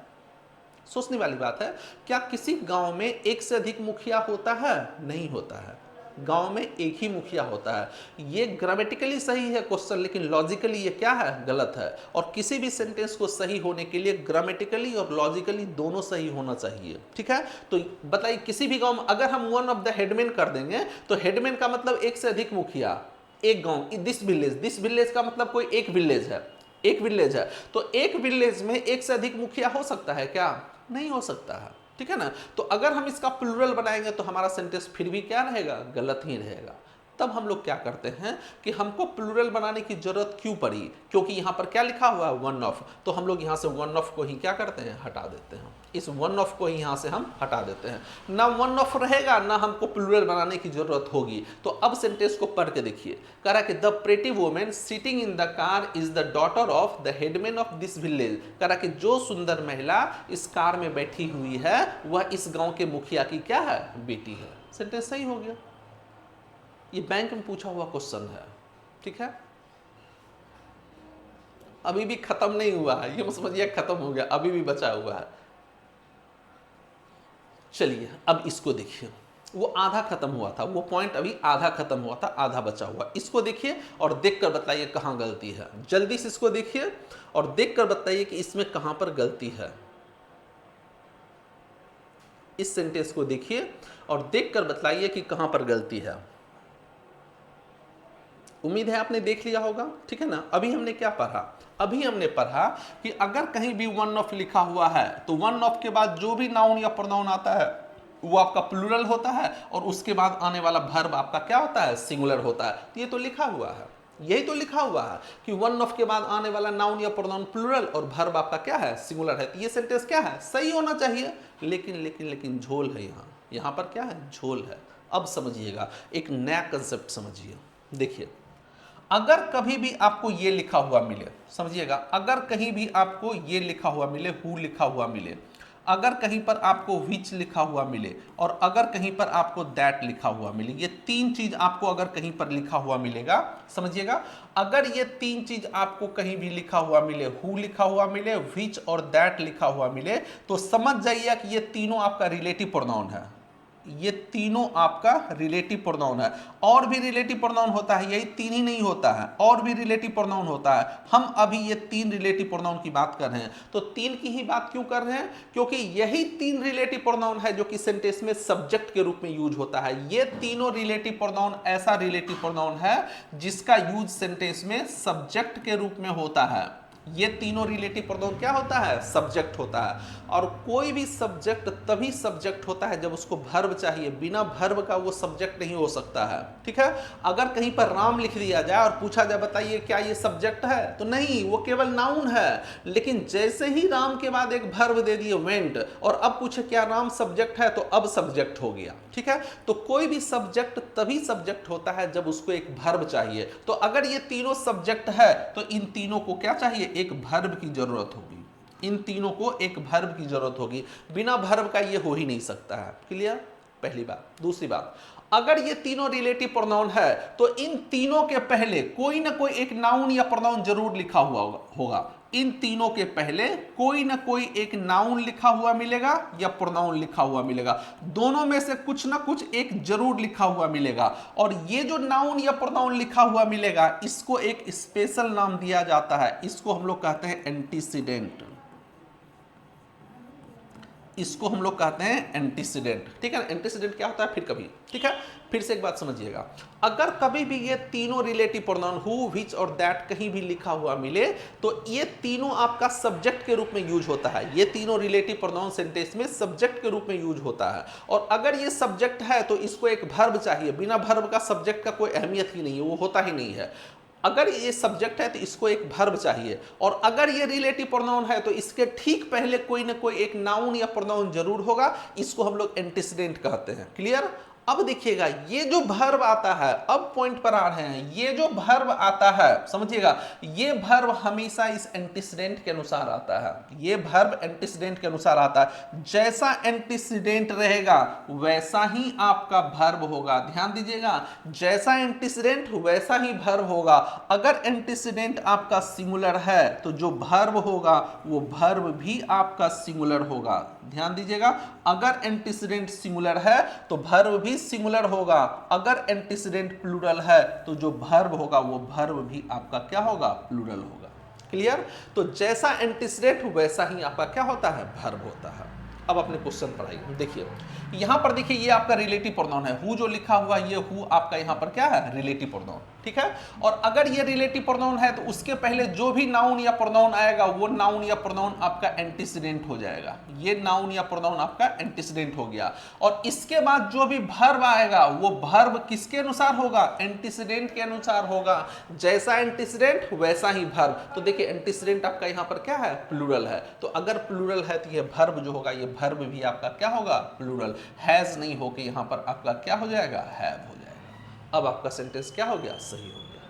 सोचने वाली बात है। क्या किसी गांव में एक से अधिक मुखिया होता है, नहीं होता है। गांव में एक ही मुखिया होता है। ये ग्रामेटिकली सही है क्वेश्चन, लेकिन लॉजिकली ये क्या है, गलत है। और किसी भी सेंटेंस को सही होने के लिए ग्रामेटिकली और लॉजिकली दोनों सही होना चाहिए। ठीक है। तो बताइए किसी भी गांव में अगर हम वन ऑफ द हेडमैन कर देंगे तो हेडमैन का मतलब एक से अधिक मुखिया, एक गांव, दिस विलेज, दिस विलेज का मतलब कोई एक विलेज है, एक विलेज है। तो एक विलेज में एक से अधिक मुखिया हो सकता है क्या, नहीं हो सकता है। ठीक है ना। तो अगर हम इसका प्लूरल बनाएंगे तो हमारा सेंटेंस फिर भी क्या रहेगा, गलत ही रहेगा। तब हम लोग क्या करते हैं कि हमको प्लूरल बनाने की जरूरत क्यों पड़ी, क्योंकि यहाँ पर क्या लिखा हुआ है, वन ऑफ। तो हम लोग यहाँ से वन ऑफ को ही क्या करते हैं, हटा देते हैं। इस वन ऑफ को ही यहाँ से हम हटा देते हैं। ना वन ऑफ रहेगा ना हमको प्लूरल बनाने की जरूरत होगी। तो अब सेंटेंस को पढ़ के देखिए। कह रहा है कि the pretty women sitting in the car is the daughter of the headman of this village. कह रहा है कि जो सुंदर महिला इस कार में बैठी हुई है वह इस गांव के मुखिया की क्या है, बेटी है। सेंटेंस सही हो गया। ये बैंक में पूछा हुआ क्वेश्चन है। ठीक है, अभी भी खत्म नहीं हुआ है, ये मत समझिए खत्म हो गया, अभी भी बचा हुआ है। चलिए अब इसको देखिए, वो आधा खत्म हुआ था, वो पॉइंट अभी आधा खत्म हुआ था, आधा बचा हुआ। इसको देखिए और देखकर बताइए कहां गलती है। जल्दी से इसको देखिए और देखकर बताइए कि इसमें कहां पर गलती है। इस सेंटेंस को देखिए और देखकर बताइए कि कहां पर गलती है। उम्मीद है आपने देख लिया होगा, ठीक है ना। अभी हमने क्या पढ़ा, अभी हमने पढ़ा कि अगर कहीं भी वन ऑफ लिखा हुआ है तो वन ऑफ के बाद जो भी नाउन या प्रोनाउन आता है वो आपका प्लूरल होता है, और उसके बाद आने वाला वर्ब आपका क्या होता है, सिंगुलर होता है। ये तो लिखा हुआ है, यही तो लिखा हुआ है कि वन ऑफ के बाद आने वाला नाउन या प्रोनाउन प्लूरल और वर्ब आपका क्या है, सिंगुलर है। तो ये सेंटेंस क्या है, सही होना चाहिए, लेकिन लेकिन लेकिन झोल है यहाँ, यहाँ पर क्या है, झोल है। अब समझिएगा, एक नया कंसेप्ट समझिए। देखिए अगर कभी भी आपको ये लिखा हुआ मिले, समझिएगा, अगर कहीं भी आपको ये लिखा हुआ मिले, हु लिखा हुआ मिले, अगर कहीं पर आपको विच लिखा हुआ मिले, और अगर कहीं पर आपको दैट लिखा हुआ मिले, ये तीन चीज आपको अगर कहीं पर लिखा हुआ मिलेगा, समझिएगा, अगर ये तीन चीज आपको कहीं भी लिखा हुआ मिले, हु लिखा हुआ मिले, विच और दैट लिखा हुआ मिले, तो समझ जाइए कि ये तीनों आपका रिलेटिव प्रोनाउन है। ये तीनों आपका रिलेटिव प्रोनाउन है। और भी रिलेटिव प्रोनाउन होता है, यही तीन ही नहीं होता है, और भी रिलेटिव प्रोनाउन होता है। हम अभी ये तीन रिलेटिव प्रोनाउन की बात कर रहे हैं। तो तीन की ही बात क्यों कर रहे हैं, क्योंकि यही तीन रिलेटिव प्रोनाउन है जो कि सेंटेंस में सब्जेक्ट के रूप में यूज होता है। ये तीनों रिलेटिव प्रोनाउन ऐसा रिलेटिव प्रोनाउन है जिसका यूज सेंटेंस में सब्जेक्ट के रूप में होता है। ये तीनों रिलेटिव प्रोनाउन क्या होता है, सब्जेक्ट होता है। और कोई भी सब्जेक्ट तभी सब्जेक्ट होता है जब उसको वर्ब चाहिए, बिना वर्ब का वो सब्जेक्ट नहीं हो सकता है, ठीक है। अगर कहीं पर राम लिख दिया जाए और पूछा जाए बताइए क्या ये सब्जेक्ट है, तो नहीं, वो केवल नाउन है। लेकिन जैसे ही राम के बाद एक वर्ब दे दिए वेंट, और अब पूछे क्या राम सब्जेक्ट है, तो अब सब्जेक्ट हो गया, ठीक है। तो कोई भी सब्जेक्ट तभी सब्जेक्ट होता है जब उसको एक वर्ब चाहिए। तो अगर ये तीनों सब्जेक्ट है तो इन तीनों को क्या चाहिए, एक वर्ब की जरूरत होगी। इन तीनों को एक वर्ब की जरूरत होगी, बिना वर्ब का ये हो ही नहीं सकता है। क्लियर, पहली बात। दूसरी बात, अगर ये तीनों रिलेटिव प्रोनाउन है तो इन तीनों के पहले कोई ना कोई एक नाउन या प्रोनाउन जरूर लिखा हुआ होगा। इन तीनों के पहले कोई ना कोई एक नाउन लिखा हुआ मिलेगा या प्रोनाउन लिखा हुआ मिलेगा, दोनों में से कुछ ना कुछ एक जरूर लिखा हुआ मिलेगा। और ये जो नाउन या प्रोनाउन लिखा हुआ मिलेगा, इसको एक स्पेशल नाम दिया जाता है, इसको हम लोग कहते हैं एंटीसीडेंट। इसको हम लोग कहते हैं एंटीसीडेंट, ठीक है। एंटीसीडेंट क्या होता है फिर कभी, ठीक है। फिर से एक बात समझिएगा, अगर कभी भी ये तीनों रिलेटिव प्रोनाउन हु, विच और दैट कहीं भी लिखा हुआ मिले, तो ये तीनों आपका सब्जेक्ट के रूप में यूज होता है। ये तीनों रिलेटिव प्रोनाउन सेंटेंस में सब्जेक्ट के रूप में यूज होता है। और अगर ये सब्जेक्ट है तो इसको एक वर्ब चाहिए, बिना वर्ब का सब्जेक्ट का कोई अहमियत ही नहीं है, वो होता ही नहीं है। अगर ये सब्जेक्ट है तो इसको एक वर्ब चाहिए, और अगर ये रिलेटिव प्रोनाउन है तो इसके ठीक पहले कोई ना कोई एक नाउन या प्रोनाउन जरूर होगा, इसको हम लोग एंटीसीडेंट कहते हैं। क्लियर। अब देखिएगा, ये जो वर्ब आता है, अब पॉइंट पर आ रहे हैं, ये जो वर्ब आता है, समझिएगा, ये वर्ब हमेशा इस एंटीसीडेंट के अनुसार आता है। ये वर्ब एंटीसीडेंट के अनुसार आता है। जैसा एंटीसीडेंट रहेगा वैसा ही आपका वर्ब होगा। ध्यान दीजिएगा, जैसा एंटीसीडेंट वैसा ही वर्ब होगा। अगर एंटीसीडेंट आपका सिंगुलर है तो जो वर्ब होगा वो वर्ब भी आपका सिंगुलर होगा। ध्यान दीजिएगा, अगर एंटीसीडेंट सिंगुलर है तो वर्ब भी सिंगुलर होगा। अगर एंटीसीडेंट प्लूरल है तो जो वर्ब होगा वो वर्ब भी आपका क्या होगा, प्लूरल होगा। क्लियर। तो जैसा एंटीसीडेंट वैसा ही आपका क्या होता है, वर्ब होता है। अब अपने क्वेश्चन पढ़ाइए। देखिए यहां पर देखिए, ये आपका रिलेटिव प्रोनाउन है, हु जो लिखा हुआ है, ये हु आपका यहां पर क्या है, रिलेटिव प्रोनाउन, ठीक है। और अगर ये रिलेटिव प्रोनाउन है तो उसके पहले जो भी नाउन या प्रोनाउन आएगा वो नाउन या प्रोनाउन आपका एंटीसीडेंट हो जाएगा। ये नाउन या प्रोनाउन आपका एंटीसीडेंट हो गया। और इसके बाद जो भी वर्ब आएगा वो वर्ब किसके अनुसार होगा, एंटीसीडेंट के अनुसार होगा। जैसा एंटीसीडेंट वैसा ही वर्ब। तो देखिए एंटीसीडेंट आपका यहां पर क्या है, प्लूरल है। तो अगर प्लूरल है तो ये वर्ब जो होगा, ये वर्ब भी आपका क्या होगा, प्लूरल। हैज नहीं होके यहां पर आपका क्या हो जाएगा, हैव हो जाएगा। अब आपका सेंटेंस क्या हो गया, सही हो गया।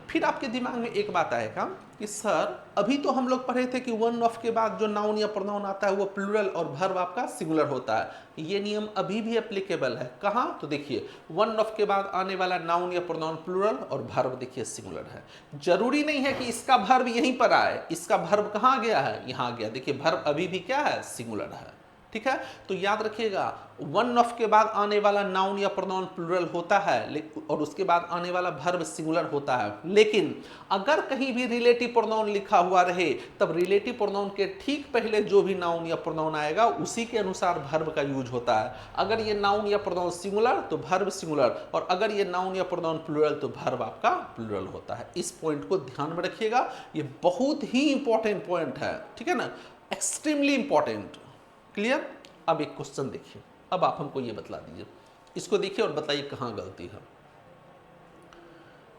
फिर आपके दिमाग में एक बात आएगा कि सर अभी तो हम लोग पढ़े थे कि वन ऑफ के बाद जो नाउन या प्रोनाउन आता है वो प्लूरल और वर्ब आपका सिंगुलर होता है। ये नियम अभी भी एप्लीकेबल है। कहाँ? तो देखिए वन ऑफ के बाद आने वाला नाउन या प्रोनाउन प्लूरल और वर्ब देखिए सिंगुलर है। जरूरी नहीं है कि इसका वर्ब यहीं पर आए। इसका वर्ब कहाँ गया है? यहाँ गया। देखिए वर्ब अभी भी क्या है? सिंगुलर है। ठीक है, तो याद रखिएगा वन ऑफ के बाद आने वाला नाउन या प्रोनाउन प्लूरल होता है और उसके बाद आने वाला वर्ब सिंगुलर होता है। लेकिन अगर कहीं भी रिलेटिव प्रोनाउन लिखा हुआ रहे तब रिलेटिव प्रोनाउन के ठीक पहले जो भी नाउन या प्रोनाउन आएगा उसी के अनुसार वर्ब का यूज होता है। अगर ये नाउन या प्रोनाउन सिंगुलर तो वर्ब सिंगुलर, और अगर ये नाउन या प्रोनाउन प्लूरल तो वर्ब आपका प्लूरल होता है। इस पॉइंट को ध्यान में रखिएगा, ये बहुत ही इंपॉर्टेंट पॉइंट है। ठीक है ना, एक्सट्रीमली इंपॉर्टेंट। क्लियर? अब एक क्वेश्चन देखिए, अब आप हमको ये बतला दीजिए, इसको देखिए और बताइए कहां गलती है।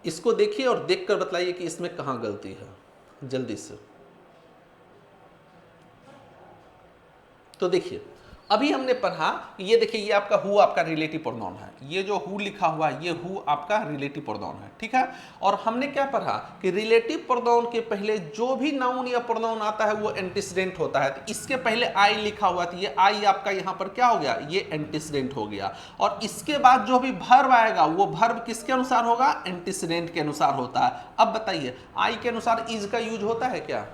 इसको देखिए और देखकर बताइए कि इसमें कहां गलती है, जल्दी से। तो देखिए अभी हमने पढ़ा, ये देखिए ये आपका हु आपका रिलेटिव प्रोनाउन है। ये जो हु लिखा हुआ है ये हु आपका रिलेटिव प्रोनाउन है। ठीक है, और हमने क्या पढ़ा कि रिलेटिव प्रोनाउन के पहले जो भी नाउन या प्रोनाउन आता है वो एंटीसीडेंट होता है। तो इसके पहले आई लिखा हुआ था, ये आई आपका यहां पर क्या हो गया? ये एंटीसीडेंट हो गया। और इसके बाद जो भी वर्ब आएगा वो वर्ब किसके अनुसार होगा? एंटीसीडेंट के अनुसार होता है। अब बताइए आई के अनुसार इज का यूज होता है क्या?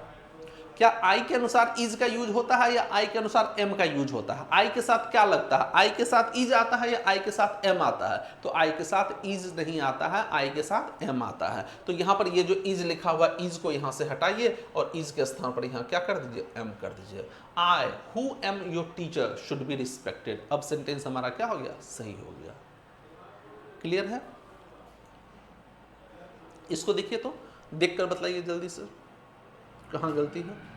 क्या आई के अनुसार इज का यूज होता है या आई के अनुसार एम का यूज होता है? आई के साथ क्या लगता है? आई के साथ इज आता है या आई के साथ एम आता है? तो आई के साथ इज नहीं आता है, आई के साथ एम आता है। तो यहां पर ये जो इज लिखा हुआ इज को यहां से हटाइए और इज के स्थान पर यहां क्या कर दीजिए? एम कर दीजिए। I who am your teacher should be respected. अब सेंटेंस हमारा क्या हो गया? सही हो गया। क्लियर है? इसको देखिए तो देखकर बतलाइए जल्दी से कहां गलती है।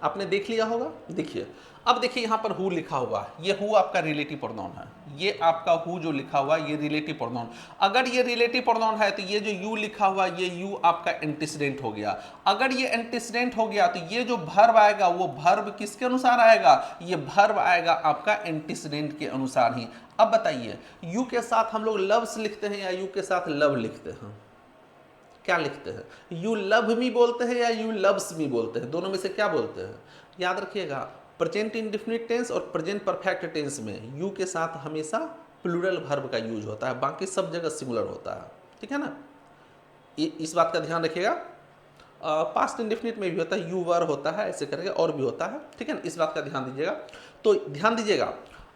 आपने देख लिया होगा। देखिए अब देखिए यहां पर हु लिखा हुआ है, ये हु आपका रिलेटिव प्रोनाउन है। ये आपका हु जो लिखा हुआ है ये रिलेटिव प्रोनाउन। अगर ये रिलेटिव प्रोनाउन है तो ये जो यू लिखा हुआ ये यू आपका एंटीसीडेंट हो गया। अगर ये एंटीसीडेंट हो गया तो ये जो वर्ब आएगा वो वर्ब किसके अनुसार आएगा? ये वर्ब आएगा आपका एंटीसीडेंट के अनुसार ही। अब बताइए यू के साथ हम लोग लव्स लिखते हैं या यू के साथ लव लिखते हैं? क्या लिखते हैं? यू लव मी बोलते हैं या यू लव्स मी बोलते हैं? दोनों में से क्या बोलते हैं? याद रखिएगा प्रेजेंट इंडेफिनिट टेंस और प्रेजेंट परफेक्ट टेंस में यू के साथ हमेशा प्लूरल वर्ब का यूज होता है, बाकी सब जगह सिंगुलर होता है। ठीक है ना, इस बात का ध्यान रखिएगा। पास्ट इंडेफिनिट में भी होता है, यू वर होता है, ऐसे करके और भी होता है। ठीक है ना, इस बात का ध्यान दीजिएगा। तो ध्यान दीजिएगा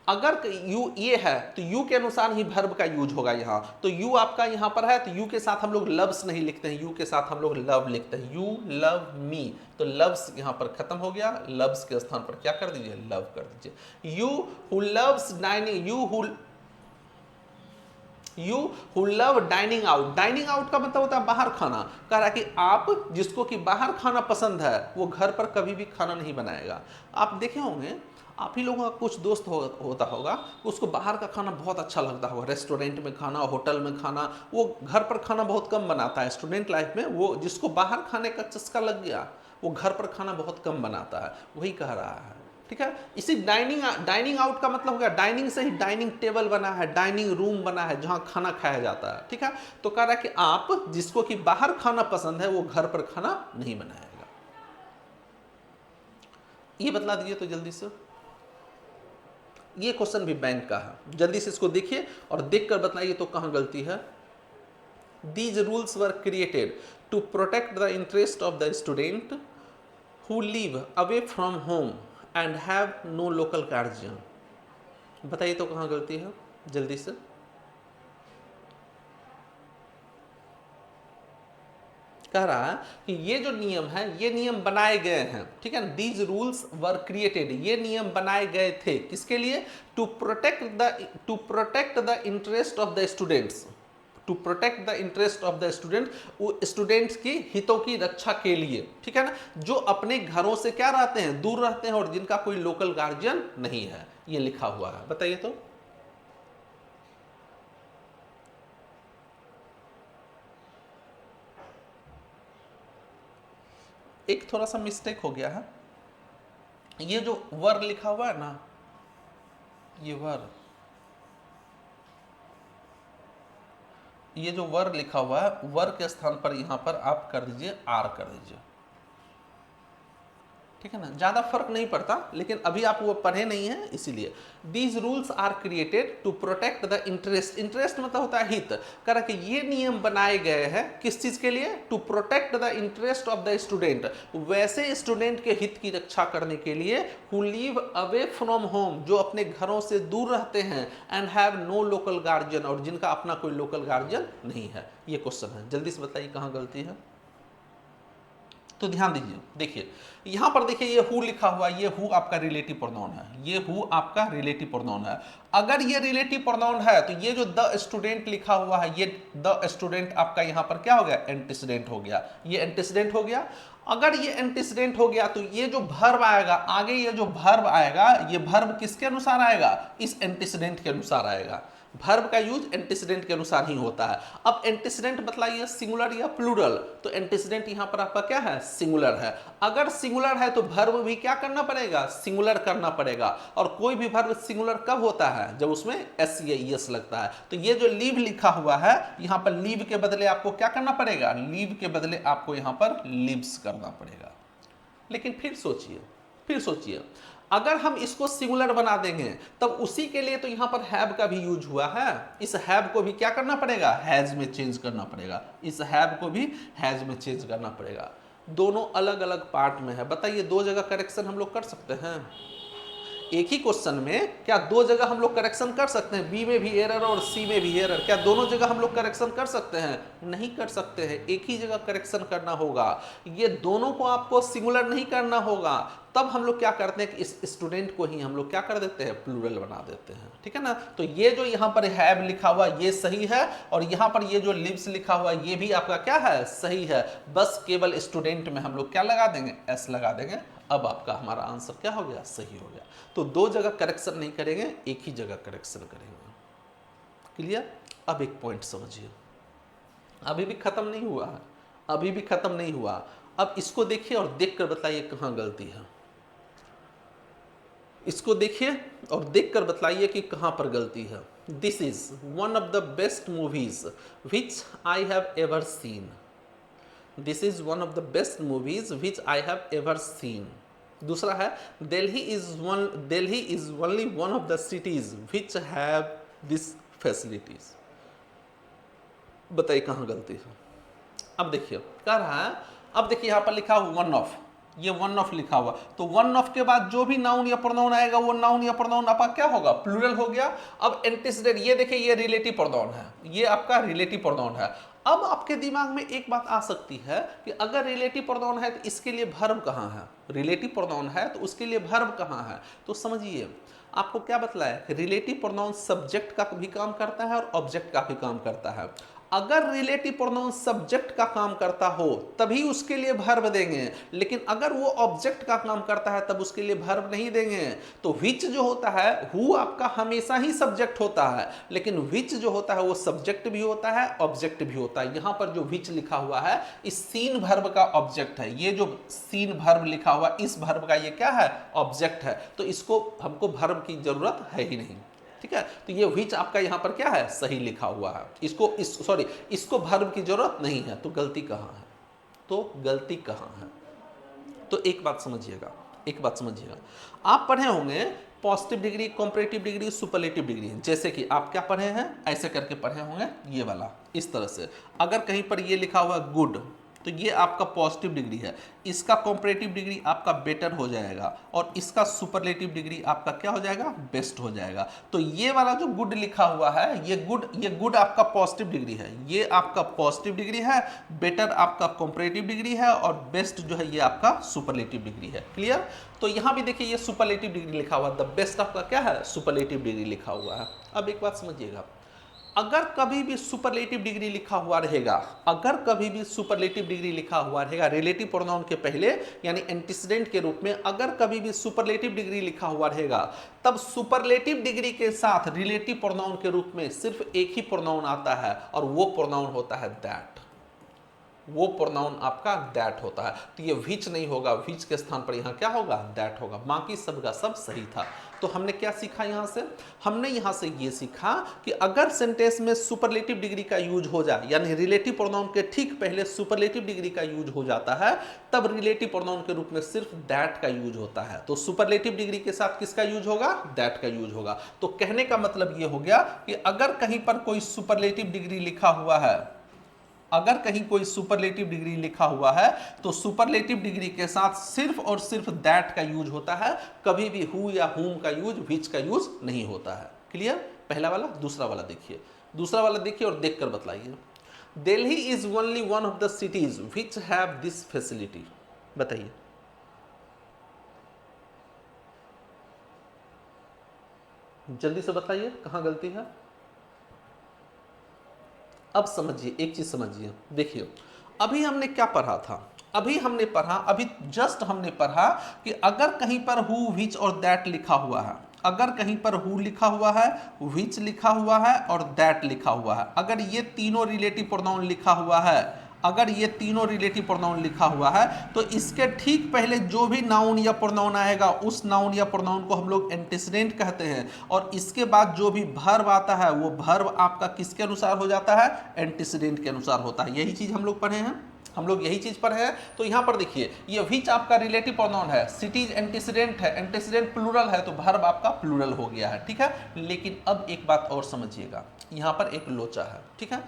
अगर यू ये है तो यू के अनुसार ही वर्ब का यूज होगा यहाँ। तो यू आपका यहाँ पर है तो यू के साथ हम लोग लव्स नहीं लिखते हैं, यू के साथ हम लोग लव लिखते हैं। यू लव मी, तो लव्स यहाँ पर खत्म हो गया, लव्स के स्थान पर क्या कर दीजिए? लव कर दीजिए। You who loves dining, you who love dining out. Dining out का मतलब होता है बाहर खाना। कह रहा है कि आप जिसको कि बाहर खाना पसंद है वो घर पर कभी भी खाना नहीं बनाएगा। आप देखे होंगे, आप ही लोगों का कुछ दोस्त होता होगा, उसको बाहर का खाना बहुत अच्छा लगता होगा, रेस्टोरेंट में खाना, होटल में खाना। वो घर पर खाना बहुत कम बनाता है। स्टूडेंट लाइफ में वो जिसको बाहर खाने का चस्का लग गया वो घर पर खाना बहुत कम बनाता है, वही कह रहा है। ठीक है, इसी डाइनिंग आउट का मतलब हो गया डाइनिंग से ही डाइनिंग टेबल बना है, डाइनिंग रूम बना है जहां खाना खाया जाता है। ठीक है, तो कह रहा है कि आप जिसको कि बाहर खाना पसंद है वो घर पर खाना नहीं बनाएगा। ये बतला दीजिए तो जल्दी से। ये क्वेश्चन भी बैंक का है, जल्दी से इसको देखिए और देखकर बताइए तो कहां गलती है। These rules were created to protect the interest of the student who live away from home and have no local guardian. बताइए तो कहां गलती है, जल्दी से। कह रहा है कि ये जो नियम है ये नियम बनाए गए हैं। ठीक है, दीज रूल्स वर क्रिएटेड, ये नियम बनाए गए थे किसके लिए? To protect the interest of the students, to protect the interest of the student, students की हितों की रक्षा के लिए। ठीक है ना, जो अपने घरों से क्या रहते हैं? दूर रहते हैं और जिनका कोई लोकल गार्जियन नहीं है, ये लिखा हुआ है। बताइए तो। एक थोड़ा सा मिस्टेक हो गया है, ये जो वर लिखा हुआ है ना, ये वर ये जो वर लिखा हुआ है, वर के स्थान पर यहां पर आप कर दीजिए आर कर दीजिए, ठीक है ना, ज्यादा फर्क नहीं पड़ता, लेकिन अभी आप वो पढ़े नहीं है इसीलिए। These rules are created to protect the interest, interest मतलब होता है हित, कर कि ये नियम बनाए गए हैं किस चीज के लिए, to protect the interest of the student, वैसे स्टूडेंट के हित की रक्षा करने के लिए, who live away from home, जो अपने घरों से दूर रहते हैं, and have no local guardian, और जिनका अपना कोई लोकल गार्जियन नहीं है। ये क्वेश्चन है, जल्दी से बताइए कहां गलती है। तो ध्यान दीजिए, देखिए यहां पर देखिए ये हु लिखा हुआ, ये हु आपका रिलेटिव प्रोनाउन है, ये हु आपका रिलेटिव प्रोनाउन है। अगर ये रिलेटिव प्रोनाउन है तो ये जो द स्टूडेंट लिखा हुआ है, ये द स्टूडेंट आपका यहां पर क्या हो गया, एंटीसीडेंट हो गया, ये एंटीसीडेंट हो गया। अगर ये एंटीसीडेंट हो गया तो ये जो वर्ब आएगा आगे, ये जो वर्ब आएगा, ये वर्ब किसके अनुसार आएगा, इस एंटीसीडेंट के अनुसार आएगा। वर्ब का यूज एंटीसीडेंट के अनुसार ही होता है। अब एंटीसीडेंट बतलाइए सिंगुलर या प्लूरल, तो एंटीसीडेंट यहां पर आपका क्या है, सिंगुलर है। अगर सिंगुलर है तो वर्ब भी क्या करना पड़ेगा, सिंगुलर करना पड़ेगा। और कोई भी वर्ब सिंगुलर कब होता है, जब उसमें एस या ईएस लगता है। तो ये जो लीव लिखा हुआ है, यहां पर लीव के बदले आपको क्या करना पड़ेगा, लीव के बदले आपको यहां पर लिव्स करना पड़ेगा। लेकिन फिर सोचिए अगर हम इसको सिंगुलर बना देंगे तब उसी के लिए तो यहां पर हैव का भी यूज हुआ है, इस हैव को भी क्या करना पड़ेगा, हैज में चेंज करना पड़ेगा, इस हैव को भी हैज में चेंज करना पड़ेगा। दोनों अलग अलग पार्ट में है। बताइए दो जगह करेक्शन हम लोग कर सकते हैं, एक ही क्वेश्चन में क्या दो जगह हम लोग करेक्शन कर सकते हैं, बी में भी एरर और सी में भी एरर, क्या दोनों जगह हम लोग करेक्शन कर सकते हैं, नहीं कर सकते हैं, एक ही जगह करेक्शन करना होगा। ये दोनों को आपको सिंगुलर नहीं करना होगा, तब हम लोग क्या करते हैं कि इस स्टूडेंट को ही हम लोग क्या कर देते हैं, प्लूरल बना देते हैं, ठीक है ना। तो ये जो यहाँ पर हैव लिखा हुआ ये सही है, और यहाँ पर ये जो लिव्स लिखा हुआ ये भी आपका क्या है, सही है। बस केवल स्टूडेंट में हम लोग क्या लगा देंगे, एस लगा देंगे। अब आपका हमारा आंसर क्या हो गया, सही हो गया। तो दो जगह करेक्शन नहीं करेंगे, एक ही जगह करेक्शन करेंगे। क्लियर। अब एक पॉइंट समझिए, अभी भी खत्म नहीं हुआ है, अभी भी खत्म नहीं हुआ। अब इसको देखिए और देखकर बताइए कहां गलती है। इसको देखिए और देखकर बताइए कि कहां पर गलती है। This is one of the best movies which I have ever seen. This is one of the best movies which I have ever seen. दूसरा है Delhi is only one of the cities which have this facilities. बताइए कहां गलती है। अब देखिए कह रहा है, अब देखिए यहां पर लिखा हुआ वन ऑफ, ये वन ऑफ लिखा हुआ, तो वन ऑफ के बाद जो भी नाउन या प्रोनाउन आएगा वो नाउन या प्रोनाउन आपका क्या होगा, प्लूरल हो गया। अब एंटीसीडेंट, ये देखिए ये रिलेटिव प्रोनाउन है, ये आपका रिलेटिव प्रोनाउन है। अब आपके दिमाग में एक बात आ सकती है कि अगर रिलेटिव प्रोनाउन है तो इसके लिए वर्ब कहां है, रिलेटिव प्रोनाउन है तो उसके लिए वर्ब कहां है। तो समझिए आपको क्या बतलाया, रिलेटिव प्रोनाउन सब्जेक्ट का भी काम करता है और ऑब्जेक्ट का भी काम करता है। अगर रिलेटिव प्रोनाउन सब्जेक्ट का काम करता हो तभी उसके लिए वर्ब देंगे, लेकिन अगर वो ऑब्जेक्ट का काम करता है तब उसके लिए वर्ब नहीं देंगे। तो विच जो होता है, हु आपका हमेशा ही सब्जेक्ट होता है, लेकिन विच जो होता है वो सब्जेक्ट भी होता है, ऑब्जेक्ट भी होता है। यहां पर जो विच लिखा हुआ है इस सीन वर्ब का ऑब्जेक्ट है, ये जो सीन वर्ब लिखा हुआ इस वर्ब का ये क्या है, ऑब्जेक्ट है। तो इसको हमको वर्ब की जरूरत है ही नहीं, ठीक है। तो ये विच आपका यहां पर क्या है, सही लिखा हुआ है, इसको वर्ब की जरूरत नहीं है। तो गलती कहां है, तो गलती कहां है। तो एक बात समझिएगा, आप पढ़े होंगे positive degree, comparative degree, superlative degree. जैसे कि आप क्या पढ़े हैं, ऐसे करके पढ़े होंगे, ये वाला इस तरह से। अगर कहीं पर ये लिखा हुआ गुड तो ये आपका पॉजिटिव डिग्री है, इसका कंपैरेटिव डिग्री आपका बेटर हो जाएगा, और इसका सुपरलेटिव डिग्री आपका क्या हो जाएगा, बेस्ट हो जाएगा। तो ये वाला जो गुड लिखा हुआ है, ये गुड आपका पॉजिटिव डिग्री है, ये आपका पॉजिटिव डिग्री है, बेटर आपका कंपैरेटिव डिग्री है, और बेस्ट जो है ये आपका सुपरलेटिव डिग्री है। क्लियर। तो यहां भी देखिए ये सुपरलेटिव डिग्री लिखा हुआ, द बेस्ट आपका क्या है, सुपरलेटिव डिग्री लिखा हुआ है। अब एक बात समझिएगा, अगर कभी भी सुपरलेटिव डिग्री लिखा हुआ रहेगा, रिलेटिव प्रोनाउन के पहले यानी एंटीसीडेंट के रूप में, अगर कभी भी सुपरलेटिव डिग्री लिखा हुआ रहेगा, तब सुपरलेटिव डिग्री के साथ रिलेटिव प्रोनाउन के रूप में सिर्फ एक ही प्रोनाउन आता है, और वो प्रोनाउन होता है दैट। वो प्रोनाउन आपका दैट होता है। तो ये विच नहीं होगा, विच के स्थान पर यहाँ क्या होगा, दैट होगा। बाकी सब का सब सही था। तो हमने क्या सीखा यहाँ से, हमने यहाँ से ये सीखा कि अगर सेंटेंस में सुपरलेटिव डिग्री का यूज हो जाए, यानी रिलेटिव प्रोनाउन के ठीक पहले सुपरलेटिव डिग्री का यूज हो जाता है, तब रिलेटिव प्रोनाउन के रूप में सिर्फ दैट का यूज होता है। तो सुपरलेटिव डिग्री के साथ किसका यूज होगा, दैट का यूज होगा। तो कहने का मतलब ये हो गया कि अगर कहीं पर कोई सुपरलेटिव डिग्री लिखा हुआ है, अगर कहीं कोई सुपरलेटिव डिग्री लिखा हुआ है तो सुपरलेटिव डिग्री के साथ सिर्फ और सिर्फ दैट का यूज होता है, कभी भी हु या हुम का यूज, विच का यूज नहीं होता है। क्लियर? पहला वाला। दूसरा वाला देखिए, दूसरा वाला देखिए और देखकर बतलाइए। Delhi is only one of the cities which have this facility. बताइए। जल्दी से बताइए कहां गलती है। अब समझिए, एक चीज समझिए, देखिए अभी हमने क्या पढ़ा था, अभी जस्ट हमने पढ़ा कि अगर कहीं पर हु, विच और दैट लिखा हुआ है, अगर कहीं पर हु लिखा हुआ है, विच लिखा हुआ है और दैट लिखा हुआ है, अगर ये तीनों रिलेटिव प्रोनाउन लिखा हुआ है, अगर ये तीनों रिलेटिव प्रोनाउन लिखा हुआ है, तो इसके ठीक पहले जो भी नाउन या प्रोनाउन आएगा उस नाउन या प्रोनाउन को हम लोग एंटीसीडेंट कहते हैं, और इसके बाद जो भी वर्ब आता है वो वर्ब आपका किसके अनुसार हो जाता है, एंटीसीडेंट के अनुसार होता है। यही चीज हम लोग पढ़े हैं, हम लोग यही चीज पढ़े हैं। तो यहां पर देखिए ये विच आपका रिलेटिव प्रोनाउन है, सिटीज एंटीसीडेंट है, एंटीसीडेंट प्लूरल है, तो वर्ब आपका प्लूरल हो गया है। ठीक है, लेकिन अब एक बात और समझिएगा, यहां पर एक लोचा है। ठीक है,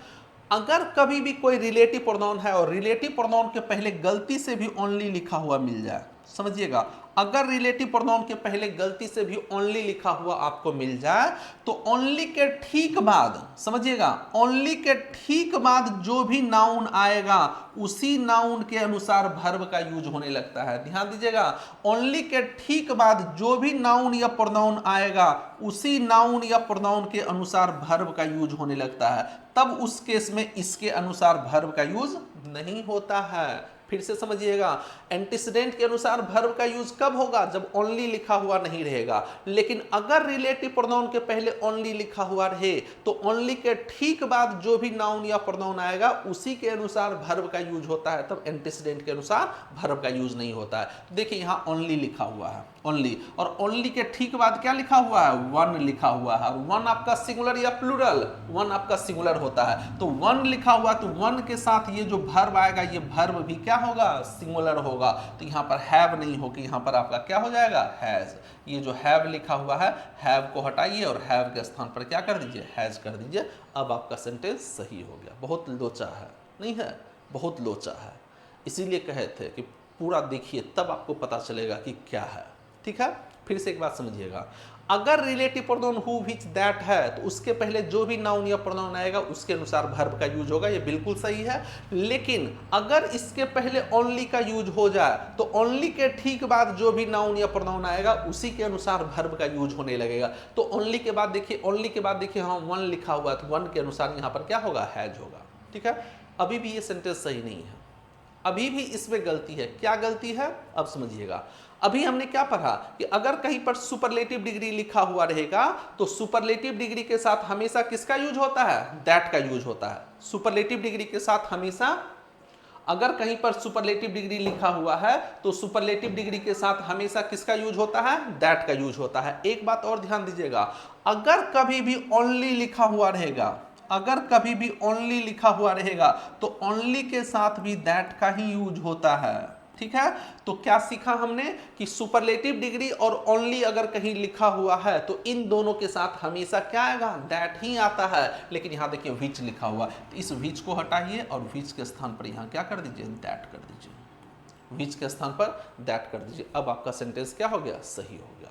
अगर कभी भी कोई रिलेटिव प्रोनाउन है और रिलेटिव प्रोनाउन के पहले गलती से भी ओनली लिखा हुआ मिल जाए, समझिएगा, अगर रिलेटिव प्रोनाउन के पहले गलती से भी ओनली लिखा हुआ आपको मिल जाए, तो ओनली के ठीक बाद, समझिएगा, ओनली के ठीक बाद जो भी नाउन आएगा उसी नाउन के अनुसार वर्ब का यूज होने लगता है। ध्यान दीजिएगा, ओनली के ठीक बाद जो भी नाउन या प्रोनाउन आएगा उसी नाउन या प्रोनाउन के अनुसार वर्ब का यूज होने लगता है। तब उस केस में इसके अनुसार वर्ब का यूज नहीं होता है। फिर से समझिएगा, एंटीसीडेंट के अनुसार वर्ब का यूज कब होगा, जब ओनली लिखा हुआ नहीं रहेगा। लेकिन अगर रिलेटिव प्रोनाउन के पहले ओनली लिखा हुआ रहे तो ओनली के ठीक बाद जो भी नाउन या प्रोनाउन आएगा उसी के अनुसार वर्ब का यूज होता है, तब एंटीसीडेंट के अनुसार वर्ब का यूज नहीं होता है। देखिए यहां ओनली लिखा हुआ है, ओनली, और ओनली के ठीक बाद क्या लिखा हुआ है, वन लिखा हुआ है, और वन आपका सिंगुलर या प्लूरल, वन आपका सिंगुलर होता है। तो वन लिखा हुआ, तो वन के साथ ये जो वर्ब आएगा ये वर्ब भी क्या होगा, सिंगुलर होगा। तो यहां पर हैव नहीं होगी, यहां पर आपका क्या हो जाएगा, हैज। ये जो हैव लिखा हुआ है, हैव को हटाइए और हैव के स्थान पर क्या कर दीजिए, हैज कर दीजिए। अब आपका सेंटेंस सही हो गया। बहुत लोचा है, नहीं है, बहुत लोचा है, इसीलिए कहे थे कि पूरा देखिए तब आपको पता चलेगा कि क्या है। ठीक है, फिर से एक बात समझिएगा, अगर relative pronoun who, which, that है तो उसके पहले जो भी नाउन या प्रोनाउन आएगा उसके अनुसार वर्ब का यूज होगा, ये बिल्कुल सही है। लेकिन अगर इसके पहले ओनली का यूज हो जाए तो ओनली के ठीक बाद जो भी नाउन या प्रोनाउन आएगा उसी के अनुसार वर्ब का यूज होने लगेगा। तो ओनली के बाद देखिए, ओनली के बाद देखिए हाँ वन लिखा हुआ है, तो वन के अनुसार यहाँ पर क्या होगा, हैज होगा। ठीक है, अभी भी ये सेंटेंस सही नहीं है, अभी भी इसमें गलती है। क्या गलती है, अब समझिएगा। अभी हमने क्या पढ़ा कि अगर कहीं पर सुपरलेटिव डिग्री लिखा हुआ रहेगा तो सुपरलेटिव डिग्री के साथ हमेशा किसका यूज होता है, दैट का यूज होता है। सुपरलेटिव डिग्री के साथ हमेशा, अगर कहीं पर सुपरलेटिव डिग्री लिखा हुआ है तो सुपरलेटिव डिग्री के साथ हमेशा किसका यूज होता है, दैट का यूज होता है। एक बात और ध्यान दीजिएगा, अगर कभी भी ओनली लिखा हुआ रहेगा, अगर कभी भी ओनली लिखा हुआ रहेगा तो ओनली के साथ भी दैट का ही यूज होता है। ठीक है, तो क्या सीखा हमने कि सुपरलेटिव डिग्री और ओनली अगर कहीं लिखा हुआ है तो इन दोनों के साथ हमेशा क्या आएगा, दैट ही आता है। लेकिन यहां देखिए विच लिखा हुआ, तो इस विच को हटाइए और विच के स्थान पर यहां क्या कर दीजिए, दैट कर दीजिए, विच के स्थान पर दैट कर दीजिए। अब आपका सेंटेंस क्या हो गया, सही हो गया।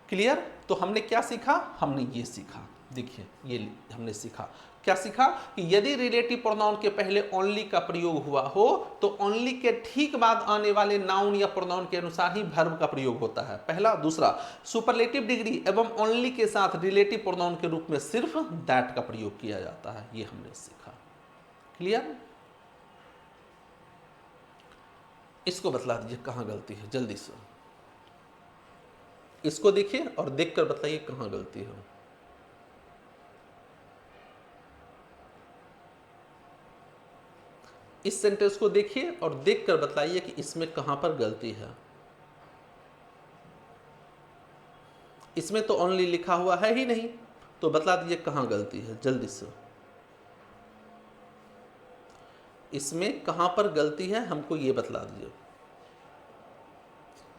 क्लियर? तो हमने क्या सीखा, हमने ये सीखा, देखिए ये हमने सीखा, क्या सीखा कि यदि रिलेटिव प्रोनाउन के पहले ओनली का प्रयोग हुआ हो तो ओनली के ठीक बाद आने वाले नाउन या प्रोनाउन के अनुसार ही वर्ब का प्रयोग होता है, पहला। दूसरा, सुपरलेटिव डिग्री एवं ओनली के साथ रिलेटिव प्रोनाउन के रूप में सिर्फ दैट का प्रयोग किया जाता है, ये हमने सीखा। क्लियर? इसको बतला दीजिए कहां गलती है, जल्दी से इसको देखिए और देखकर बताइए कहां गलती है। इस सेंटेंस को देखिए और देखकर बताइए कि इसमें कहां पर गलती है। इसमें तो ओनली लिखा हुआ है ही नहीं, तो बता दीजिए कहां गलती है जल्दी से। इसमें कहां पर गलती है हमको ये बतला दीजिए।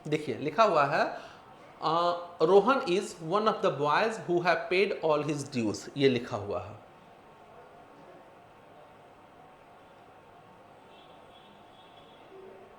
देखिए लिखा हुआ है Rohan is one of the boys who have paid all his dues, ये लिखा हुआ है।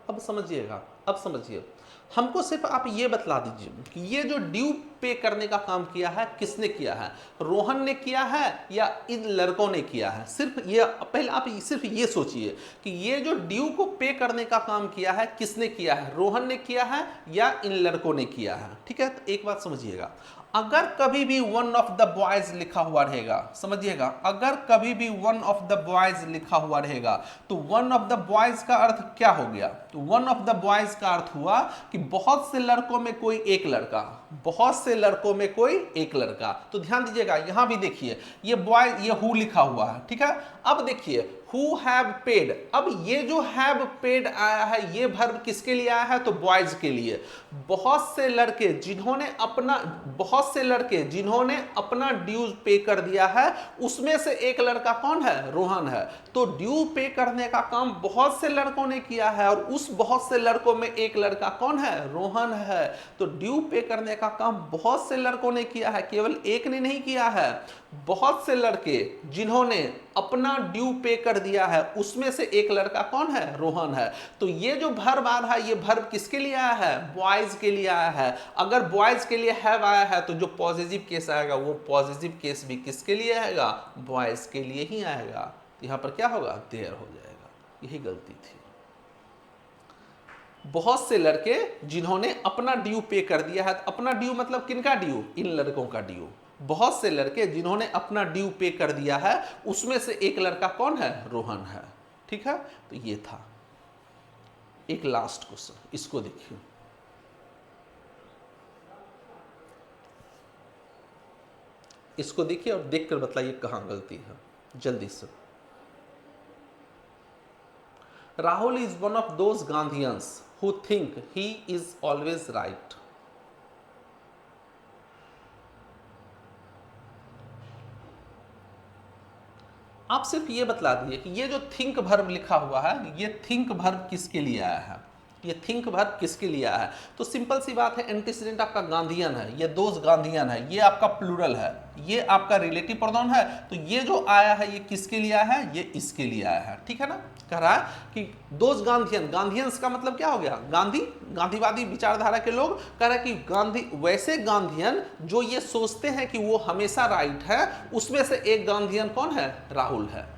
अब समझिएगा, अब समझिए, हमको सिर्फ आप ये बतला दीजिए कि ये जो ड्यू पे करने का काम किया है किसने किया है, रोहन ने किया है या इन लड़कों ने किया है। सिर्फ ये पहले आप सिर्फ ये सोचिए कि ये जो ड्यू को पे करने का काम किया है किसने किया है, रोहन ने किया है या इन लड़कों ने किया है। ठीक है, तो एक बात समझिएगा, अगर कभी भी वन ऑफ द बॉयज लिखा हुआ रहेगा, समझिएगा, अगर कभी भी वन ऑफ द बॉयज लिखा हुआ रहेगा तो वन ऑफ द बॉयज का अर्थ क्या हो गया, तो वन ऑफ द बॉयज का अर्थ हुआ कि बहुत से लड़कों में कोई एक लड़का, बहुत से लड़कों में कोई एक लड़का। तो ध्यान दीजिएगा, यहां भी देखिए ये बॉय, ये हु लिखा हुआ है। ठीक है, अब देखिए हु हैव पेड, अब ये जो हैव पेड आया है ये वर्ब किसके लिए आया है, तो बॉयज के लिए। बहुत से लड़के जिन्होंने अपना, बहुत से लड़के जिन्होंने अपना ड्यूज पे कर दिया है उसमें से एक लड़का कौन है, रोहन है। तो ड्यू पे करने का काम बहुत से लड़कों ने किया है और उस बहुत से लड़कों में एक लड़का कौन है, रोहन है। तो ड्यू पे करने का काम बहुत से लड़कों ने किया है, केवल एक ने नहीं किया है। बहुत से लड़के जिन्होंने अपना ड्यू पे कर दिया है उसमें से एक लड़का कौन है, रोहन है। तो ये जो वर्ब आ रहा है ये वर्ब किसके लिए आया है, बॉयज के लिए आया है। अगर बॉयज के लिए हैव आया है तो जो पॉजिटिव केस आएगा वो पॉजिटिव केस भी किसके लिए आएगा, बॉयज के लिए ही आएगा। तो यहां पर क्या होगा, देयर हो जाएगा। यही गलती थी। बहुत से लड़के जिन्होंने अपना ड्यू पे कर दिया है, अपना ड्यू मतलब किनका ड्यू, इन लड़कों का ड्यू। बहुत से लड़के जिन्होंने अपना ड्यू पे कर दिया है उसमें से एक लड़का कौन है, रोहन है। ठीक है, तो ये था एक लास्ट क्वेश्चन, इसको देखिए। इसको देखिए और देखकर बताइए कहां गलती है जल्दी से। Rahul is one of those Gandhians who think he is always right. आप सिर्फ ये बतला दिए कि ये जो थिंक वर्ब लिखा हुआ है ये थिंक वर्ब किसके लिए आया है, ये थिंक वर्ब किसके लिए आया है। तो सिंपल सी बात है, एंटीसीडेंट आपका गांधीयन है, ये दोस्त गांधीयन है, ये आपका प्लूरल है, ये आपका रिलेटिव प्रोनाउन है। तो ये जो आया है ये किसके लिए आया है, ये इसके लिए आया है। ठीक है ना, कह रहा है कि दोस्त गांधीयन, गांधीयंस का मतलब क्या हो गया, गांधी, गांधीवादी विचारधारा के लोग। कह रहा है कि गांधी, वैसे गांधीयन जो ये सोचते हैं कि वो हमेशा राइट है, उसमें से एक गांधीयन कौन है, राहुल है।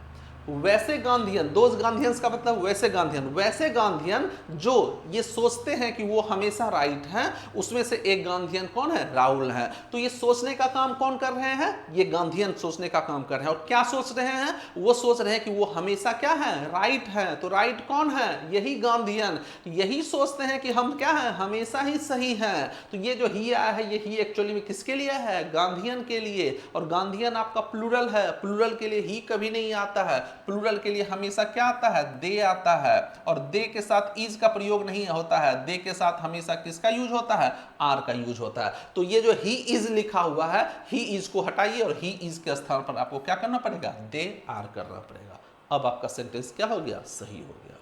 वैसे गांधीयन, दोज गांधीयंस का मतलब वैसे गांधीयन, वैसे गांधीयन जो ये सोचते हैं कि वो हमेशा राइट हैं, उसमें से एक गांधीयन कौन है, राहुल है। तो ये सोचने का काम कौन कर रहे हैं, ये गांधीयन सोचने का काम कर रहे हैं। और क्या सोच रहे हैं, वो सोच रहे हैं कि वो हमेशा क्या है, राइट है। तो राइट कौन है, यही गांधीयन। यही सोचते हैं कि हम क्या है, हमेशा ही सही हैं। तो ये जो ही आया है ये ही एक्चुअली में किसके लिए है, गांधीयन के लिए। और गांधीयन आपका प्लूरल है, प्लूरल के लिए ही कभी नहीं आता है, प्लूरल के लिए हमेशा क्या आता है, दे आता है। और दे के साथ इज का प्रयोग नहीं होता है, दे के साथ हमेशा किसका यूज होता है, आर का यूज होता है। तो ये जो ही इज लिखा हुआ है, ही इज को हटाइए और ही इज के स्थान पर आपको क्या करना पड़ेगा, दे आर करना पड़ेगा। अब आपका सेंटेंस क्या हो गया, सही हो गया।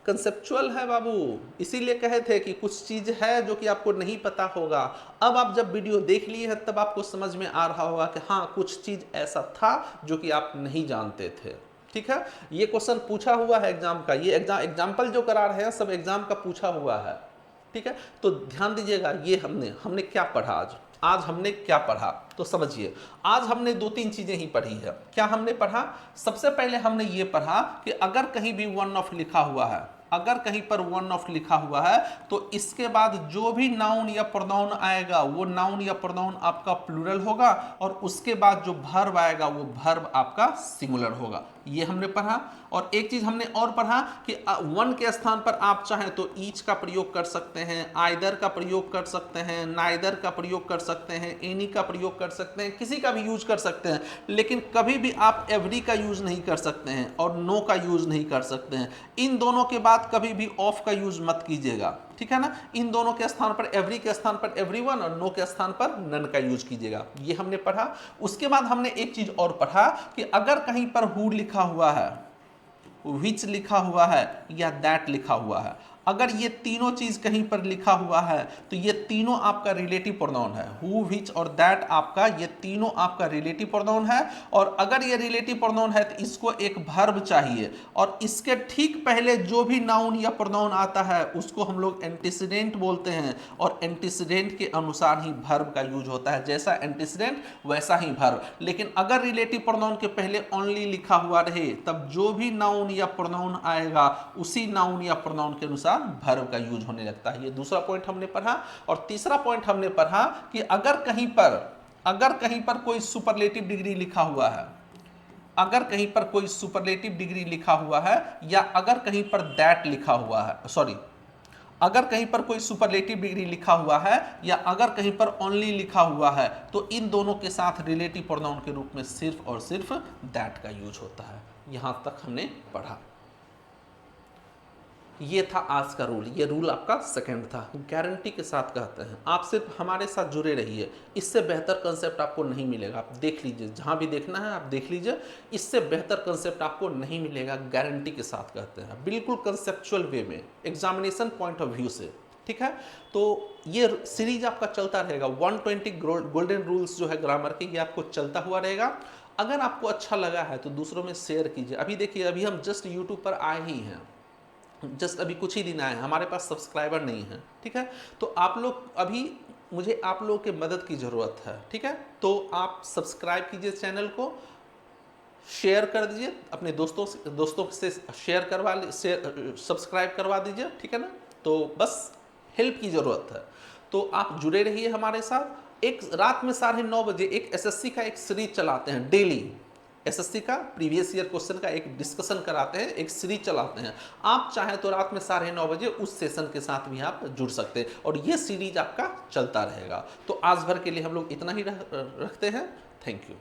कंसेप्चुअल है बाबू, इसीलिए कहे थे कि कुछ चीज है जो कि आपको नहीं पता होगा। अब आप जब वीडियो देख लिए है तब आपको समझ में आ रहा होगा कि हाँ कुछ चीज ऐसा था जो कि आप नहीं जानते थे। ठीक है, ये क्वेश्चन पूछा हुआ है एग्जाम का, ये एग्जाम्पल जो करा रहे हैं सब एग्जाम का पूछा हुआ है। ठीक है, तो ध्यान दीजिएगा, ये हमने क्या पढ़ा आज हमने क्या पढ़ा, तो समझिए। आज हमने दो तीन चीजें ही पढ़ी है। क्या हमने पढ़ा, सबसे पहले हमने ये पढ़ा कि अगर कहीं भी वन ऑफ लिखा हुआ है, अगर कहीं पर वन ऑफ लिखा हुआ है तो इसके बाद जो भी नाउन या प्रोनाउन आएगा वो नाउन या प्रोनाउन आपका प्लूरल होगा, और उसके बाद जो वर्ब आएगा वो वर्ब आपका सिंगुलर होगा। ये हमने पढ़ा। और एक चीज हमने और पढ़ा कि वन के स्थान पर आप चाहें तो ईच का प्रयोग कर सकते हैं, आइदर का प्रयोग कर सकते हैं, नाइदर का प्रयोग कर सकते हैं, एनी का प्रयोग कर सकते हैं, किसी का भी यूज कर सकते हैं, लेकिन कभी भी आप एवरी का यूज नहीं कर सकते हैं और नो का यूज नहीं कर सकते हैं। इन दोनों के बाद कभी भी ऑफ का यूज मत कीजिएगा, ठीक है ना। इन दोनों के स्थान पर एवरी के स्थान पर एवरीवन और नो के स्थान पर नन का यूज कीजिएगा। ये हमने पढ़ा। उसके बाद हमने एक चीज और पढ़ा कि अगर कहीं पर हु लिखा हुआ है, विच लिखा हुआ है या दैट लिखा हुआ है, अगर ये तीनों चीज कहीं पर लिखा हुआ है तो ये तीनों आपका रिलेटिव प्रोनाउन है। हु, विच और दैट आपका, ये तीनों आपका रिलेटिव प्रोनाउन है। और अगर ये रिलेटिव प्रोनाउन है तो इसको एक वर्ब चाहिए, और इसके ठीक पहले जो भी नाउन या प्रोनाउन आता है उसको हम लोग एंटीसीडेंट बोलते हैं, और एंटीसीडेंट के अनुसार ही वर्ब का यूज होता है। जैसा एंटीसीडेंट वैसा ही वर्ब। लेकिन अगर रिलेटिव प्रोनाउन के पहले ओनली लिखा हुआ रहे तब जो भी नाउन या प्रोनाउन आएगा उसी नाउन या प्रोनाउन के अनुसार वर्ब का यूज होने लगता है। ये दूसरा पॉइंट हमने पढ़ा। और तीसरा पॉइंट हमने पढ़ा कि अगर कहीं पर कोई सुपरलेटिव डिग्री लिखा हुआ है, अगर कहीं पर कोई सुपरलेटिव डिग्री लिखा हुआ है, या अगर कहीं पर दैट लिखा हुआ है, सॉरी, अगर कहीं पर कोई सुपरलेटिव डिग्री लिखा हुआ है या अगर कहीं पर ओनली लिखा हुआ है, तो इन दोनों के साथ रिलेटिव प्रोनाउन के रूप में सिर्फ और सिर्फ दैट का यूज होता है। यहां तक हमने पढ़ा। ये था आज का रूल। ये रूल आपका सेकंड था। गारंटी के साथ कहते हैं आप सिर्फ हमारे साथ जुड़े रहिए, इससे बेहतर कंसेप्ट आपको नहीं मिलेगा। आप देख लीजिए, जहां भी देखना है आप देख लीजिए, इससे बेहतर कंसेप्ट आपको नहीं मिलेगा। गारंटी के साथ कहते हैं, बिल्कुल कंसेप्चुअल वे में, एग्जामिनेशन पॉइंट ऑफ व्यू से, ठीक है। तो ये सीरीज आपका चलता रहेगा। 120 गोल्डन रूल्स जो है ग्रामर के, ये आपको चलता हुआ रहेगा। अगर आपको अच्छा लगा है तो दूसरों में शेयर कीजिए। अभी देखिए, अभी हम जस्ट यूट्यूब पर आए ही हैं, जस्ट अभी कुछ ही दिन आए हैं, हमारे पास सब्सक्राइबर नहीं है, ठीक है। तो आप लोग अभी, मुझे आप लोगों के मदद की ज़रूरत है, ठीक है। तो आप सब्सक्राइब कीजिए चैनल को, शेयर कर दीजिए अपने दोस्तों से शेयर करवा, सब्सक्राइब करवा दीजिए, ठीक है ना। तो बस हेल्प की ज़रूरत है, तो आप जुड़े रहिए हमारे साथ। एक रात में 9:30 बजे एक एसएससी का एक सीरीज चलाते हैं डेली। एसएससी का प्रीवियस ईयर क्वेश्चन का एक डिस्कशन कराते हैं, एक सीरीज चलाते हैं। आप चाहें तो रात में 9:30 बजे उस सेशन के साथ भी आप जुड़ सकते हैं, और ये सीरीज आपका चलता रहेगा। तो आज भर के लिए हम लोग इतना ही रखते हैं। Thank you.